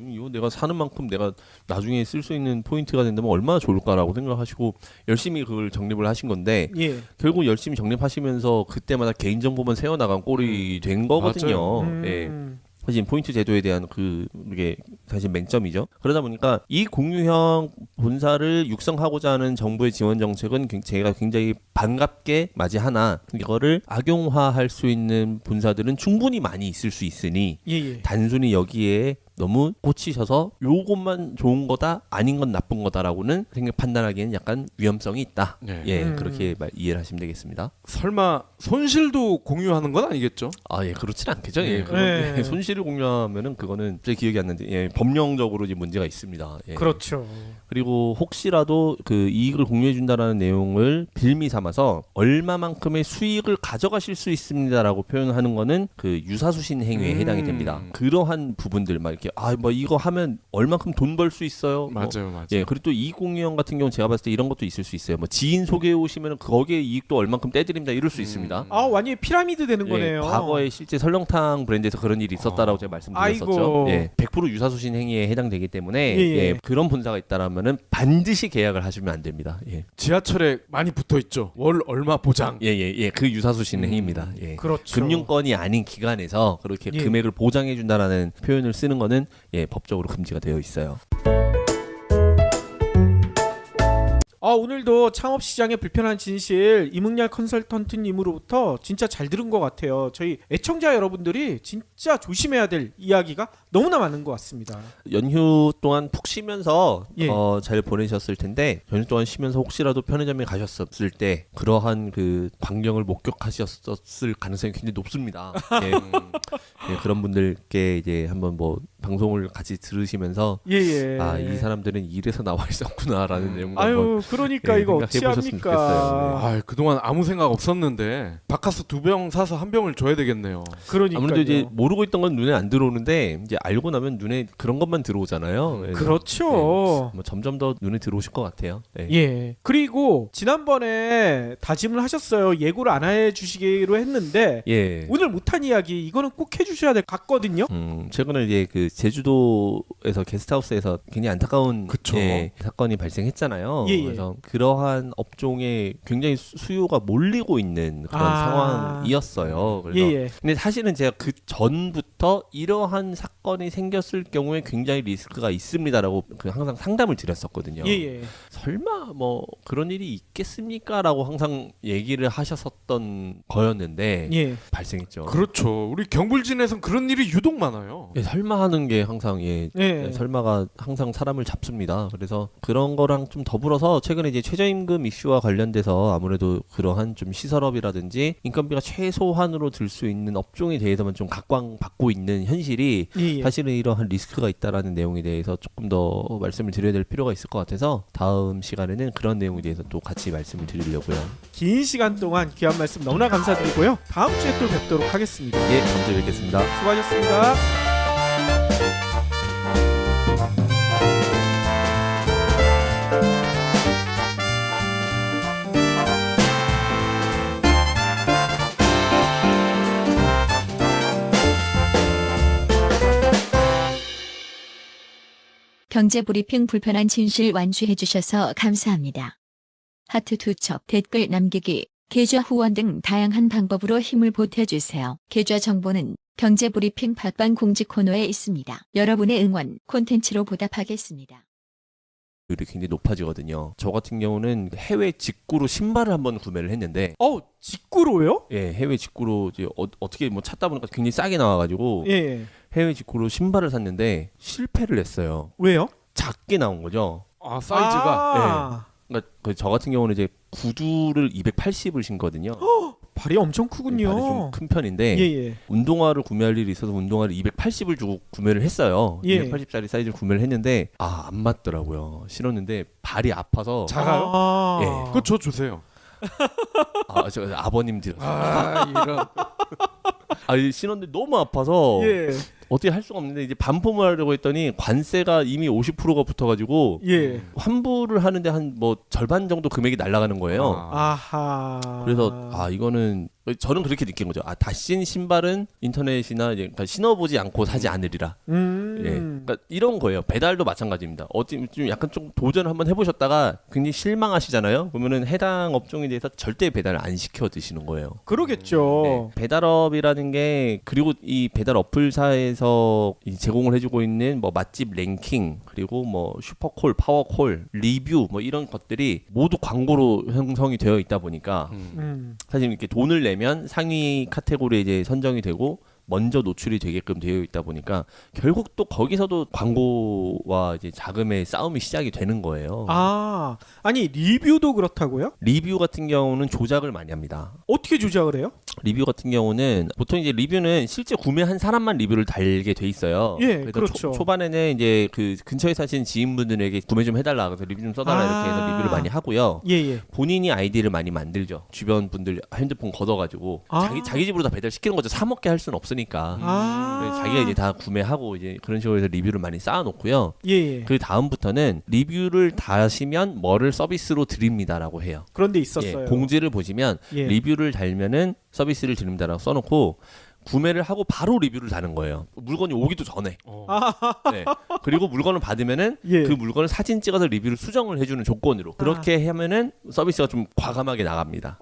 이거 내가 사는 만큼 내가 나중에 쓸 수 있는 포인트가 된다면 얼마나 좋을까라고 생각하시고 열심히 그걸 적립을 하신 건데 결국 열심히 적립하시면서 그때마다 개인정보만 세워나간 꼴이 된 거거든요. 예. 사실 포인트 제도에 대한 그게 사실 맹점이죠. 그러다 보니까 이 공유형 본사를 육성하고자 하는 정부의 지원 정책은 제가 굉장히 반갑게 맞이하나 이거를 악용화할 수 있는 본사들은 충분히 많이 있을 수 있으니 단순히 여기에 너무 꽂히셔서 요것만 좋은 거다 아닌 건 나쁜 거다라고는 판단하기에는 약간 위험성이 있다. 그렇게 이해를 하시면 되겠습니다. 설마 손실도 공유하는 건 아니겠죠? 그렇진 않겠죠. 손실을 공유하면은 그거는 제 기억이 안 나는데 법령적으로 이제 문제가 있습니다. 그렇죠. 그리고 혹시라도 그 이익을 공유해 준다라는 내용을 빌미 삼아서 얼마만큼의 수익을 가져가실 수 있습니다라고 표현하는 거는 그 유사수신 행위에 해당이 됩니다. 그러한 부분들 막 이렇게 뭐 이거 하면 얼만큼 돈 벌 수 있어요. 맞아요. 그리고 또 이익 공유형 같은 경우 제가 봤을 때 이런 것도 있을 수 있어요. 뭐 지인 소개해 오시면 거기에 이익도 얼만큼 떼드립니다. 이럴 수 있습니다. 완전히 피라미드 되는 거네요. 과거에 실제 설렁탕 브랜드에서 그런 일이 있었다라고 제가 말씀드렸었죠. 100% 유사수신 행위에 해당되기 때문에 그런 본사가 있다라면은 반드시 계약을 하시면 안 됩니다. 지하철에 많이 붙어 있죠. 월 얼마 보장. 그 유사수신 행위입니다. 그렇죠. 금융권이 아닌 기관에서 그렇게 금액을 보장해 준다라는 표현을 쓰는 거는 법적으로 금지가 되어 있어요. 오늘도 창업시장의 불편한 진실 이문열 컨설턴트님으로부터 진짜 잘 들은 것 같아요. 저희 애청자 여러분들이 진짜 조심해야 될 이야기가 너무나 많은 것 같습니다. 연휴 동안 푹 쉬면서 잘 보내셨을 텐데 연휴 동안 쉬면서 혹시라도 편의점에 가셨을 때 그러한 그 광경을 목격하셨을 가능성이 굉장히 높습니다. 그런 분들께 이제 한번 뭐 방송을 같이 들으시면서 이 사람들은 이래서 나와 있었구나라는 내용을 그러니까 이거 어찌합니까? 그동안 아무 생각 없었는데 바카스 2병 사서 1병을 줘야 되겠네요. 그러니까 아무래도 이제 모르고 있던 건 눈에 안 들어오는데 이제 알고 나면 눈에 그런 것만 들어오잖아요. 그렇죠. 뭐 점점 더 눈에 들어오실 것 같아요. 그리고 지난번에 다짐을 하셨어요. 예고를 안 해주시기로 했는데 오늘 못한 이야기 이거는 꼭 해주셔야 될 것 같거든요. 최근에 이제 그 제주도에서 게스트하우스에서 굉장히 안타까운 사건이 발생했잖아요. 그래서 그러한 업종에 굉장히 수요가 몰리고 있는 그런 상황이었어요. 그래서 근데 사실은 제가 그 전부터 이러한 사건이 생겼을 경우에 굉장히 리스크가 있습니다라고 항상 상담을 드렸었거든요. 설마 뭐 그런 일이 있겠습니까라고 항상 얘기를 하셨었던 거였는데 발생했죠. 그렇죠. 우리 경불진에선 그런 일이 유독 많아요. 설마 하는 게 항상 설마가 항상 사람을 잡습니다. 그래서 그런 거랑 좀 더불어서 최근에 이제 최저임금 이슈와 관련돼서 아무래도 그러한 좀 시설업이라든지 인건비가 최소한으로 들 수 있는 업종에 대해서만 좀 각광받고 있는 현실이 사실은 이러한 리스크가 있다라는 내용에 대해서 조금 더 말씀을 드려야 될 필요가 있을 것 같아서 다음 시간에는 그런 내용에 대해서 또 같이 말씀을 드리려고요. 긴 시간 동안 귀한 말씀 너무나 감사드리고요. 다음 주에 또 뵙도록 하겠습니다. 다음 주에 뵙겠습니다. 수고하셨습니다. 경제브리핑 불편한 진실 완수해 주셔서 감사합니다. 하트 2첩 댓글 남기기 계좌 후원 등 다양한 방법으로 힘을 보태주세요. 계좌 정보는 경제브리핑 팟빵 공지 코너에 있습니다. 여러분의 응원 콘텐츠로 보답하겠습니다. 율이 굉장히 높아지거든요. 저 같은 경우는 해외 직구로 신발을 한번 구매를 했는데 직구로요? 예, 해외 직구로 이제 어떻게 뭐 찾다 보니까 굉장히 싸게 나와가지고 예. 해외 직구로 신발을 샀는데 실패를 했어요. 왜요? 작게 나온 거죠. 아 사이즈가 그러니까 저 같은 경우는 이제 구두를 280을 신거든요. 발이 엄청 크군요. 발이 좀 큰 편인데 예. 운동화를 구매할 일이 있어서 운동화를 280을 주고 구매를 했어요. 예. 280짜리 사이즈를 구매를 했는데 안 맞더라고요. 신었는데 발이 아파서 작아요? 예. 그거 저 주세요. 저 아버님 드렸어요. 이런. 신었는데 너무 아파서 예. 어떻게 할 수가 없는데 이제 반품을 하려고 했더니 관세가 이미 50%가 붙어가지고 예. 환불을 하는데 한 뭐 절반 정도 금액이 날아가는 거예요. 아하. 그래서 이거는 저는 그렇게 느낀 거죠. 다신 신발은 인터넷이나 이제 그러니까 신어보지 않고 사지 않으리라. 예, 그러니까 이런 거예요. 배달도 마찬가지입니다. 좀 약간 좀 도전을 한번 해보셨다가 굉장히 실망하시잖아요. 그러면은 해당 업종에 대해서 절대 배달을 안 시켜 드시는 거예요. 그러겠죠. 네, 배달업이라는 게 그리고 이 배달 어플사에서 제공을 해주고 있는 뭐 맛집 랭킹 그리고 뭐 슈퍼콜, 파워콜, 리뷰 뭐 이런 것들이 모두 광고로 형성이 되어 있다 보니까 사실 이렇게 돈을 내면 상위 카테고리에 이제 선정이 되고 먼저 노출이 되게끔 되어 있다 보니까 결국 또 거기서도 광고와 이제 자금의 싸움이 시작이 되는 거예요. 아니 리뷰도 그렇다고요? 리뷰 같은 경우는 조작을 많이 합니다. 어떻게 조작을 해요? 리뷰 같은 경우는 보통 이제 리뷰는 실제 구매한 사람만 리뷰를 달게 돼 있어요. 예, 그래서 그렇죠. 초반에는 이제 그 근처에 사시는 지인분들에게 구매 좀 해달라 그래서 리뷰 좀 써달라 이렇게 해서 리뷰를 많이 하고요. 예. 본인이 아이디를 많이 만들죠. 주변 분들 핸드폰 걷어가지고 자기 집으로 다 배달 시키는 거죠. 사 먹게 할 수는 없으니까. 그래서 자기가 이제 다 구매하고 이제 그런 식으로 해서 리뷰를 많이 쌓아놓고요. 예. 그 다음부터는 리뷰를 다시면 뭐를 서비스로 드립니다라고 해요. 그런데 있었어요. 예, 공지를 보시면 리뷰를 달면은 서비스를 드립니다라고 써놓고 구매를 하고 바로 리뷰를 다는 거예요. 물건이 오기도 전에. 네. 그리고 물건을 받으면은 그 물건을 사진 찍어서 리뷰를 수정을 해주는 조건으로 그렇게 하면은 서비스가 좀 과감하게 나갑니다.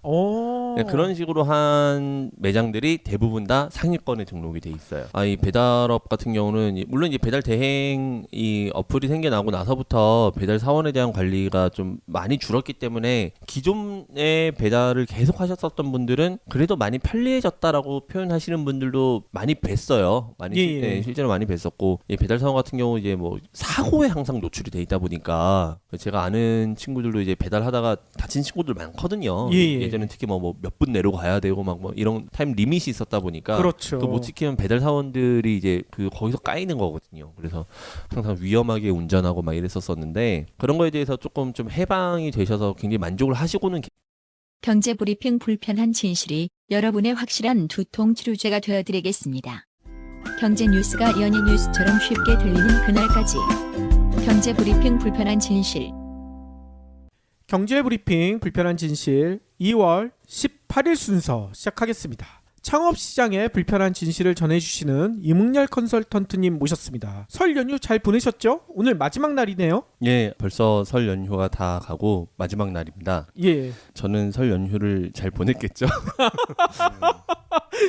네, 그런 식으로 한 매장들이 대부분 다 상위권에 등록이 돼 있어요. 이 배달업 같은 경우는 물론 이제 배달 대행 이 어플이 생겨나고 나서부터 배달 사원에 대한 관리가 좀 많이 줄었기 때문에 기존에 배달을 계속 하셨었던 분들은 그래도 많이 편리해졌다라고 표현하시는 분들도 많이 뵀어요. 많이 실제로 많이 뵀었고 배달 사원 같은 경우 이제 뭐 사고에 항상 노출이 돼 있다 보니까 제가 아는 친구들도 이제 배달하다가 다친 친구들 많거든요. 예전에 특히 뭐 몇 분 내로 가야 되고 막 뭐 이런 타임 리밋이 있었다 보니까 그렇죠. 또 못 지키면 배달 사원들이 이제 그 거기서 까이는 거거든요. 그래서 항상 위험하게 운전하고 막 이랬었었는데 그런 거에 대해서 조금 좀 해방이 되셔서 굉장히 만족을 하시고는 경제브리핑 불편한 진실이 여러분의 확실한 두통 치료제가 되어드리겠습니다. 경제 뉴스가 연예 뉴스처럼 쉽게 들리는 그날까지 경제브리핑 불편한 진실. 경제브리핑 불편한 진실 2월 18일 순서 시작하겠습니다. 창업시장의 불편한 진실을 전해주시는 이문열 컨설턴트님 모셨습니다. 설 연휴 잘 보내셨죠? 오늘 마지막 날이네요. 예, 벌써 설 연휴가 다 가고 마지막 날입니다. 예. 저는 설 연휴를 잘 보냈겠죠.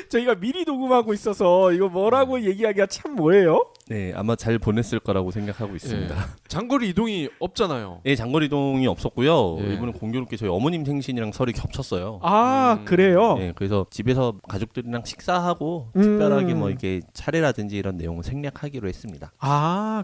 저희가 미리 녹음하고 있어서 이거 뭐라고 얘기하기가 참 뭐예요? 네, 아마 잘 보냈을 거라고 생각하고 있습니다. 장거리 이동이 없잖아요. 예, 장거리 이동이 없었고요. 예. 이번에 공교롭게 저희 어머님 생신이랑 설이 겹쳤어요. 그래요? 네, 그래서 집에서 가족들이랑 식사하고 특별하게 뭐 이렇게 차례라든지 이런 내용을 생략하기로 했습니다.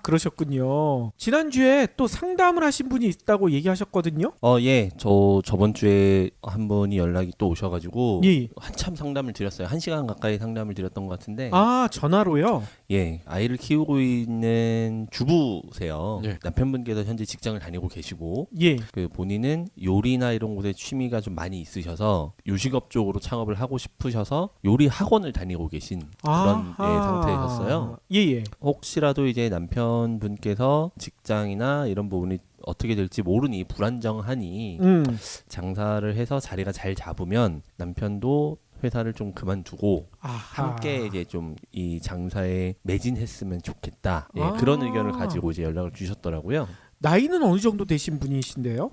그러셨군요. 지난주에 또 상담을 하신 분이 있다고 얘기하셨거든요. 예, 저번 주에 한 분이 연락이 또 오셔가지고 한참 상담을 드렸어요. 1시간 가까이 상담을 드렸던 것 같은데. 전화로요? 예, 아이를 키우고 있는 주부세요. 예. 남편분께서 현재 직장을 다니고 계시고, 예. 그 본인은 요리나 이런 곳에 취미가 좀 많이 있으셔서 요식업 쪽으로 창업을 하고 싶으셔서 요리 학원을 다니고 계신 그런 상태이셨어요. 예. 혹시라도 이제 남편분께서 직장이나 이런 부분이 어떻게 될지 모르니 불안정하니 장사를 해서 자리가 잘 잡으면 남편도 회사를 좀 그만두고 함께 이제 좀 이 장사에 매진했으면 좋겠다. 그런 의견을 가지고 이제 연락을 주셨더라고요. 나이는 어느 정도 되신 분이신데요?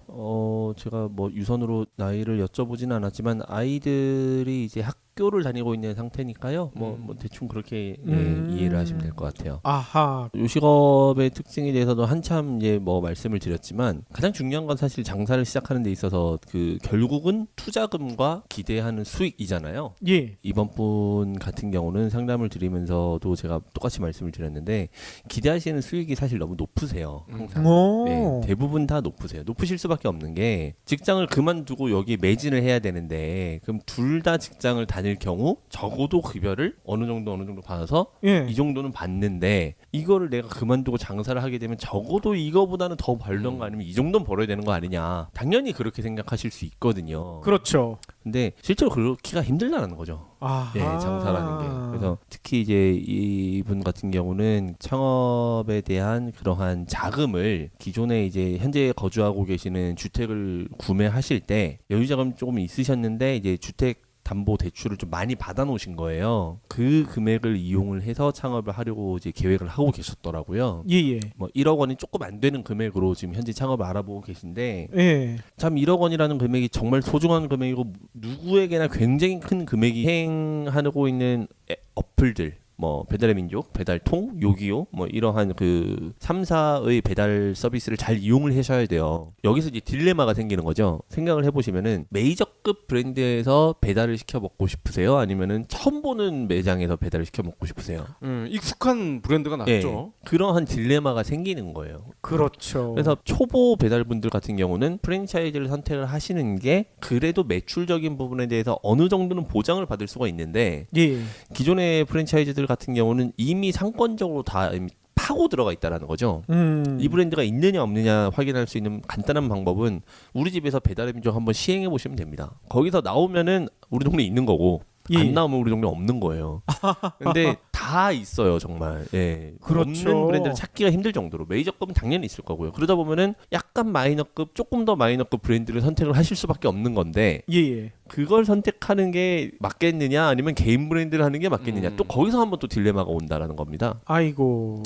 제가 뭐 유선으로 나이를 여쭤보지는 않았지만 아이들이 이제 학교를 다니고 있는 상태니까요. 뭐 대충 그렇게 이해를 하시면 될 것 같아요. 아하. 요식업의 특징에 대해서도 한참 이제 뭐 말씀을 드렸지만 가장 중요한 건 사실 장사를 시작하는 데 있어서 그 결국은 투자금과 기대하는 수익이잖아요. 예. 이번 분 같은 경우는 상담을 드리면서도 제가 똑같이 말씀을 드렸는데 기대하시는 수익이 사실 너무 높으세요. 항상. 오. 네, 대부분 다 높으세요. 높으실 수밖에 없는 게 직장을 그만두고 여기 매진을 해야 되는데 그럼 둘 다 직장을 다닐 경우 적어도 급여를 어느 정도 받아서 예. 이 정도는 받는데 이거를 내가 그만두고 장사를 하게 되면 적어도 이거보다는 더 벌던가 아니면 이 정도는 벌어야 되는 거 아니냐. 당연히 그렇게 생각하실 수 있거든요. 그렇죠. 근데 실제로 그렇기가 힘들다는 거죠. 아하. 예, 장사라는 게. 그래서 특히 이제 이분 같은 경우는 창업에 대한 그러한 자금을 기존에 이제 현재 거주하고 계시는 주택을 구매하실 때 여유자금 조금 있으셨는데 이제 주택 담보 대출을 좀 많이 받아 놓으신 거예요. 그 금액을 이용을 해서 창업을 하려고 이제 계획을 하고 계셨더라고요. 예예. 뭐 1억 원이 조금 안 되는 금액으로 지금 현재 창업을 알아보고 계신데 예. 참 1억 원이라는 금액이 정말 소중한 금액이고 누구에게나 굉장히 큰 금액이 행하고 있는 어플들 뭐 배달의 민족, 배달통, 요기요 뭐 이러한 그 3사의 배달 서비스를 잘 이용을 하셔야 돼요. 여기서 이제 딜레마가 생기는 거죠. 생각을 해보시면은 메이저급 브랜드에서 배달을 시켜 먹고 싶으세요? 아니면은 처음 보는 매장에서 배달을 시켜 먹고 싶으세요? 익숙한 브랜드가 낫죠. 네, 그러한 딜레마가 생기는 거예요. 그렇죠. 그래서 초보 배달분들 같은 경우는 프랜차이즈를 선택을 하시는 게 그래도 매출적인 부분에 대해서 어느 정도는 보장을 받을 수가 있는데 예. 기존의 프랜차이즈들 같은 경우는 이미 상권적으로 다 파고 들어가 있다라는 거죠. 이 브랜드가 있느냐 없느냐 확인할 수 있는 간단한 방법은 우리 집에서 배달의 민족 한번 시행해 보시면 됩니다. 거기서 나오면은 우리 동네에 있는 거고 예. 안 나오면 우리 동네 없는 거예요. 근데 다 있어요, 정말. 예. 그렇죠. 없는 브랜드를 찾기가 힘들 정도로 메이저급은 당연히 있을 거고요. 그러다 보면은 약간 마이너급, 조금 더 마이너급 브랜드를 선택을 하실 수밖에 없는 건데 예예. 그걸 선택하는 게 맞겠느냐 아니면 개인 브랜드를 하는 게 맞겠느냐 또 거기서 한번 또 딜레마가 온다라는 겁니다. 아이고.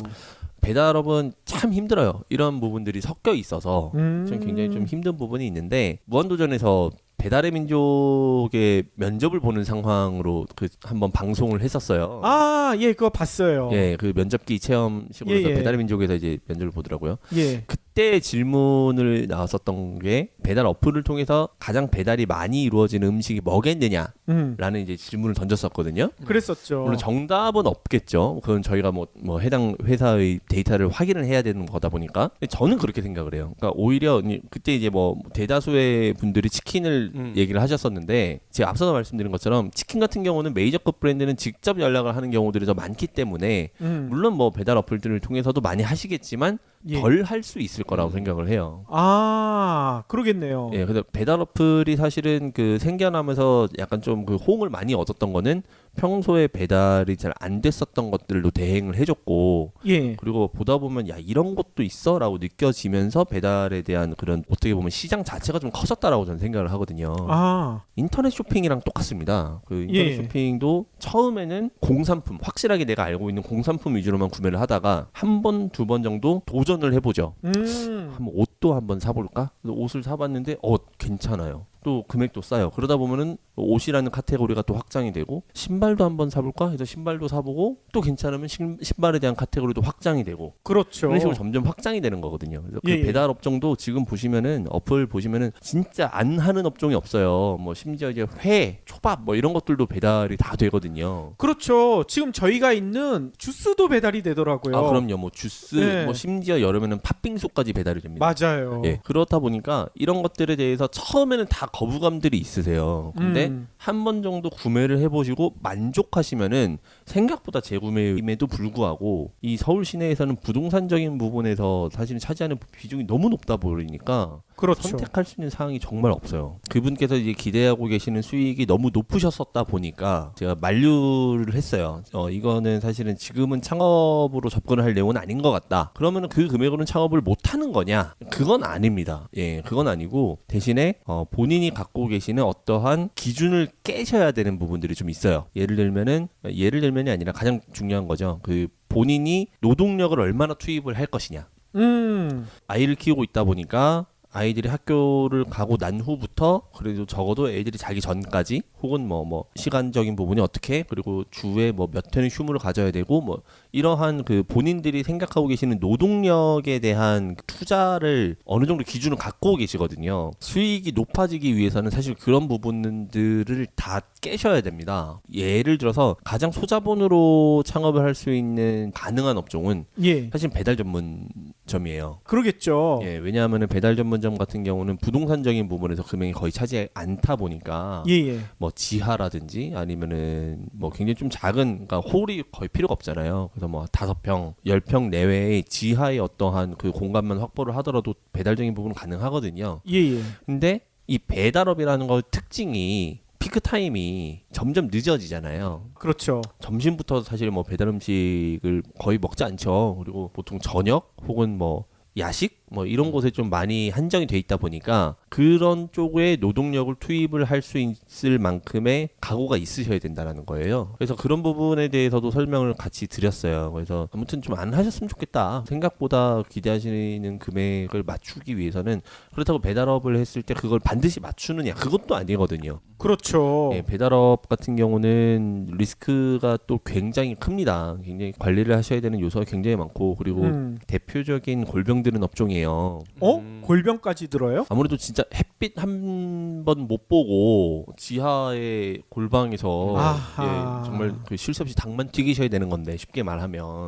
배달업은 참 힘들어요. 이런 부분들이 섞여 있어서 좀 굉장히 좀 힘든 부분이 있는데 무한도전에서 배달의 민족의 면접을 보는 상황으로 그 한번 방송을 했었어요. 아, 예, 그거 봤어요. 예, 그 면접기 체험식으로 해서 예, 예. 배달의 민족에서 이제 면접을 보더라고요. 예. 그때 질문을 나왔었던 게 배달 어플을 통해서 가장 배달이 많이 이루어지는 음식이 뭐겠느냐라는 이제 질문을 던졌었거든요. 그랬었죠. 물론 정답은 없겠죠. 그건 저희가 뭐 해당 회사의 데이터를 확인을 해야 되는 거다 보니까. 근데 저는 그렇게 생각을 해요. 그러니까 오히려 그때 이제 뭐 대다수의 분들이 치킨을 얘기를 하셨었는데 제가 앞서서 말씀드린 것처럼 치킨 같은 경우는 메이저급 브랜드는 직접 연락을 하는 경우들이 더 많기 때문에 물론 뭐 배달 어플들을 통해서도 많이 하시겠지만 예. 덜 할 수 있을 거라고 생각을 해요. 아, 그러겠네요. 예, 그래서 배달 어플이 사실은 그 생겨나면서 약간 좀 그 호응을 많이 얻었던 거는 평소에 배달이 잘 안 됐었던 것들도 대행을 해줬고 예. 그리고 보다 보면 야 이런 것도 있어라고 느껴지면서 배달에 대한 그런 어떻게 보면 시장 자체가 좀 커졌다라고 저는 생각을 하거든요. 아, 인터넷 쇼핑이랑 똑같습니다. 그 인터넷 예. 쇼핑도 처음에는 공산품 확실하게 내가 알고 있는 공산품 위주로만 구매를 하다가 한 번, 두 번 정도 도전을 해보죠. 한번 옷도 한번 사볼까? 그래서 옷을 사봤는데 괜찮아요. 또 금액도 싸요. 그러다 보면은 옷이라는 카테고리가 또 확장이 되고 신발도 한번 사볼까 해서 신발도 사보고 또 괜찮으면 신발에 대한 카테고리도 확장이 되고 그렇죠. 그런 식으로 점점 확장이 되는 거거든요. 그래서 그 예, 예. 배달 업종도 지금 보시면은 어플 보시면은 진짜 안 하는 업종이 없어요. 뭐 심지어 이제 회, 초밥 뭐 이런 것들도 배달이 다 되거든요. 그렇죠. 지금 저희가 있는 주스도 배달이 되더라고요. 아 그럼요. 뭐 주스, 네. 뭐 심지어 여름에는 팥빙수까지 배달이 됩니다. 맞아요. 예, 그렇다 보니까 이런 것들에 대해서 처음에는 다 거부감들이 있으세요. 근데 한 번 정도 구매를 해보시고 만족하시면은 생각보다 재구매임에도 불구하고 이 서울 시내에서는 부동산적인 부분에서 사실은 차지하는 비중이 너무 높다 보니까 그렇죠. 선택할 수 있는 사항이 정말 없어요. 그분께서 이제 기대하고 계시는 수익이 너무 높으셨었다 보니까 제가 만류를 했어요. 이거는 사실은 지금은 창업으로 접근을 할 내용은 아닌 것 같다. 그러면 그 금액으로는 창업을 못 하는 거냐? 그건 아닙니다. 예, 그건 아니고 대신에 본인이 갖고 계시는 어떠한 기준을 깨셔야 되는 부분들이 좀 있어요. 예를 들면이 아니라 가장 중요한 거죠. 그 본인이 노동력을 얼마나 투입을 할 것이냐. 아이를 키우고 있다 보니까 아이들이 학교를 가고 난 후부터 그래도 적어도 애들이 자기 전까지 혹은 뭐 시간적인 부분이 어떻게 그리고 주에 뭐 몇 회는 휴무를 가져야 되고 뭐 이러한 그 본인들이 생각하고 계시는 노동력에 대한 투자를 어느 정도 기준을 갖고 계시거든요. 수익이 높아지기 위해서는 사실 그런 부분들을 다 깨셔야 됩니다. 예를 들어서 가장 소자본으로 창업을 할 수 있는 가능한 업종은 사실 배달 전문점이에요. 그러겠죠. 예, 왜냐하면 배달 전문점 같은 경우는 부동산적인 부분에서 금액이 거의 차지하지 않다 보니까 뭐 지하라든지 아니면은 뭐 굉장히 좀 작은 그러니까 홀이 거의 필요가 없잖아요. 그래서 뭐 5평, 10평 내외의 지하의 어떠한 그 공간만 확보를 하더라도 배달적인 부분은 가능하거든요. 근데 이 배달업이라는 거 특징이 피크 타임이 점점 늦어지잖아요. 그렇죠. 점심부터 사실 뭐 배달 음식을 거의 먹지 않죠. 그리고 보통 저녁 혹은 뭐 야식 뭐 이런 곳에 좀 많이 한정이 돼 있다 보니까 그런 쪽에 노동력을 투입을 할 수 있을 만큼의 각오가 있으셔야 된다라는 거예요. 그래서 그런 부분에 대해서도 설명을 같이 드렸어요. 그래서 아무튼 좀 안 하셨으면 좋겠다. 생각보다 기대하시는 금액을 맞추기 위해서는 그렇다고 배달업을 했을 때 그걸 반드시 맞추느냐 그것도 아니거든요. 그렇죠. 예, 배달업 같은 경우는 리스크가 또 굉장히 큽니다. 굉장히 관리를 하셔야 되는 요소가 굉장히 많고 그리고 대표적인 골병 드는 업종이에요. 골병까지 들어요? 아무래도 진짜 햇빛 한 번 못 보고 지하의 골방에서 예, 정말 그 쉴 새 없이 닭만 튀기셔야 되는 건데 쉽게 말하면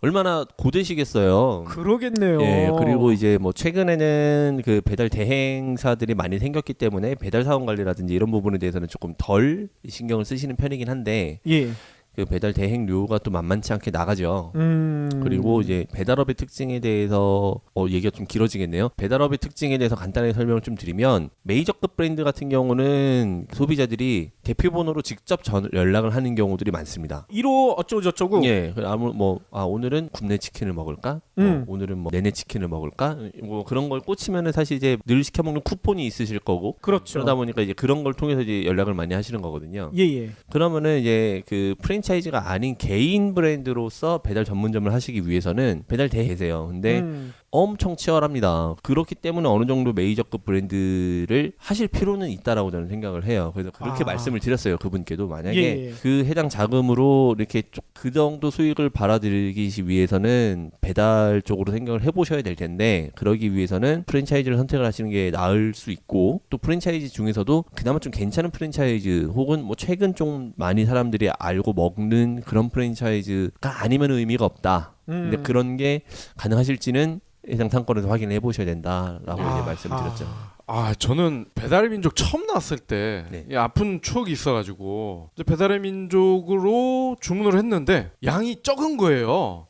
얼마나 고되시겠어요. 그러겠네요. 예, 그리고 이제 뭐 최근에는 그 배달 대행사들이 많이 생겼기 때문에 배달 사원 관리라든지 이런 부분에 대해서는 조금 덜 신경을 쓰시는 편이긴 한데 그 배달 대행료가 또 만만치 않게 나가죠. 그리고 이제 배달업의 특징에 대해서 얘기가 좀 길어지겠네요. 배달업의 특징에 대해서 간단하게 설명을 좀 드리면 메이저급 브랜드 같은 경우는 소비자들이 대표번호로 직접 연락을 하는 경우들이 많습니다. 1호 어쩌고 저쩌고. 예, 오늘은 굽네 치킨을 먹을까? 오늘은 뭐 내내 치킨을 먹을까? 뭐 그런 걸 꽂히면은 사실 이제 늘 시켜 먹는 쿠폰이 있으실 거고. 그렇죠. 그러다 보니까 이제 그런 걸 통해서 이제 연락을 많이 하시는 거거든요. 그러면은 이제 그 프랜차이즈가 아닌 개인 브랜드로서 배달 전문점을 하시기 위해서는 배달 대행이세요. 근데 엄청 치열합니다. 그렇기 때문에 어느 정도 메이저급 브랜드를 하실 필요는 있다라고 저는 생각을 해요. 그래서 그렇게 말씀을 드렸어요. 그분께도 만약에 그 해당 자금으로 이렇게 그 정도 수익을 받아들이기 위해서는 배달 쪽으로 생각을 해보셔야 될 텐데 그러기 위해서는 프랜차이즈를 선택을 하시는 게 나을 수 있고 또 프랜차이즈 중에서도 그나마 좀 괜찮은 프랜차이즈 혹은 뭐 최근 좀 많이 사람들이 알고 먹는 그런 프랜차이즈가 아니면 의미가 없다. 근데 그런 게 가능하실지는 해당 상권에서 확인을 해보셔야 된다라고 이제 말씀드렸죠. 저는 배달의 민족 처음 나왔을 때 아픈 추억이 있어가지고 배달의 민족으로 주문을 했는데 양이 적은 거예요.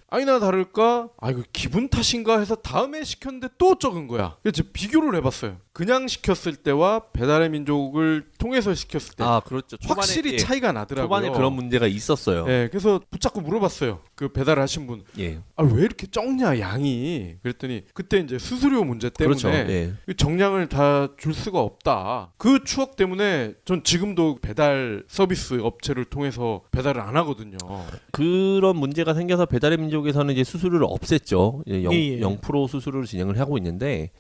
아니나 다를까 이거 기분 탓인가 해서 다음에 시켰는데 또 적은 거야. 그래서 제가 비교를 해봤어요. 그냥 시켰을 때와 배달의 민족을 통해서 시켰을 때 그렇죠. 확실히 차이가 나더라고요. 초반에 그런 문제가 있었어요. 그래서 붙잡고 물어봤어요. 그 배달을 하신 분. 왜 이렇게 적냐 양이. 그랬더니 그때 이제 수수료 문제 때문에 정량을 다 줄 수가 없다. 그 추억 때문에 전 지금도 배달 서비스 업체를 통해서 배달을 안 하거든요. 그런 문제가 생겨서 배달의 민족에서는 이제 수수료를 없앴죠. 0% 수수료를 진행을 하고 있는데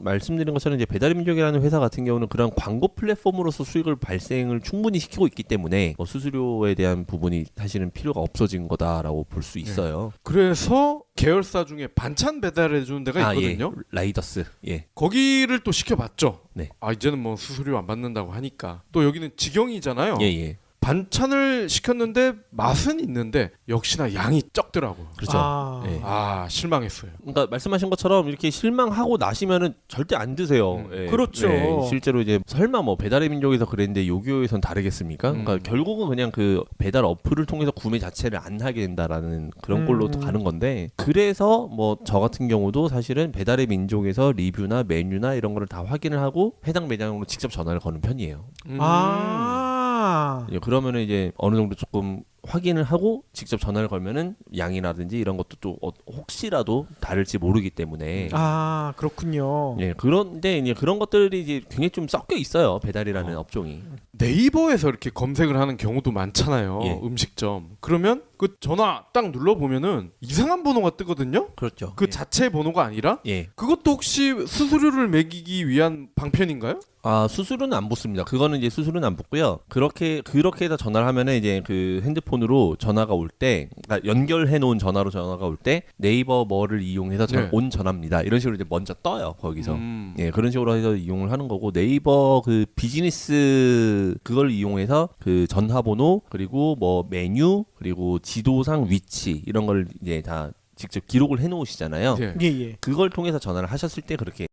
말씀드린 것처럼 이제 배달의 민족이라는 회사 같은 경우는 그런 광고 플랫폼으로서 수익을 발생을 충분히 시키고 있기 때문에 수수료에 대한 부분이 사실은 필요가 없어진 거다라고 볼 수 있어요. 그래서 계열사 중에 반찬 배달해 주는 데가 있거든요. 라이더스. 거기를 또 시켜봤죠. 이제는 뭐 수수료 안 받는다고 하니까. 또 여기는 직영이잖아요. 반찬을 시켰는데 맛은 있는데 역시나 양이 적더라고요. 그렇죠. 실망했어요. 그러니까 말씀하신 것처럼 이렇게 실망하고 나시면은 절대 안 드세요. 그렇죠. 실제로 이제 설마 뭐 배달의 민족에서 그랬는데 요기요에선 다르겠습니까? 그러니까 결국은 그냥 그 배달 어플을 통해서 구매 자체를 안 하게 된다라는 그런 꼴로 가는 건데 그래서 뭐 저 같은 경우도 사실은 배달의 민족에서 리뷰나 메뉴나 이런 거를 다 확인을 하고 해당 매장으로 직접 전화를 거는 편이에요. 그러면은 이제 어느 정도 조금 확인을 하고 직접 전화를 걸면은 양이라든지 이런 것도 또 혹시라도 다를지 모르기 때문에 그렇군요. 그런데 이제 그런 것들이 이제 굉장히 좀 섞여 있어요. 배달이라는 업종이. 네이버에서 이렇게 검색을 하는 경우도 많잖아요. 음식점. 그러면 그 전화 딱 눌러 보면은 이상한 번호가 뜨거든요. 그렇죠. 그 자체 번호가 아니라 예. 그것도 혹시 수수료를 매기기 위한 방편인가요? 아, 수수료는 안 붙습니다. 그거는 이제 수수료는 안 붙고요. 그렇게 해서 전화를 하면은 이제 그 핸드폰으로 전화가 올 때, 그러니까 연결해 놓은 전화로 전화가 올 때 네이버 뭐를 이용해서 온 전화입니다. 이런 식으로 이제 먼저 떠요, 거기서. 예, 그런 식으로 해서 이용을 하는 거고, 네이버 그 비즈니스 그걸 이용해서 그 전화번호 그리고 뭐 메뉴 그리고 지도상 위치 이런 걸 이제 다 직접 기록을 해 놓으시잖아요. 예. 예, 예. 그걸 통해서 전화를 하셨을 때 그렇게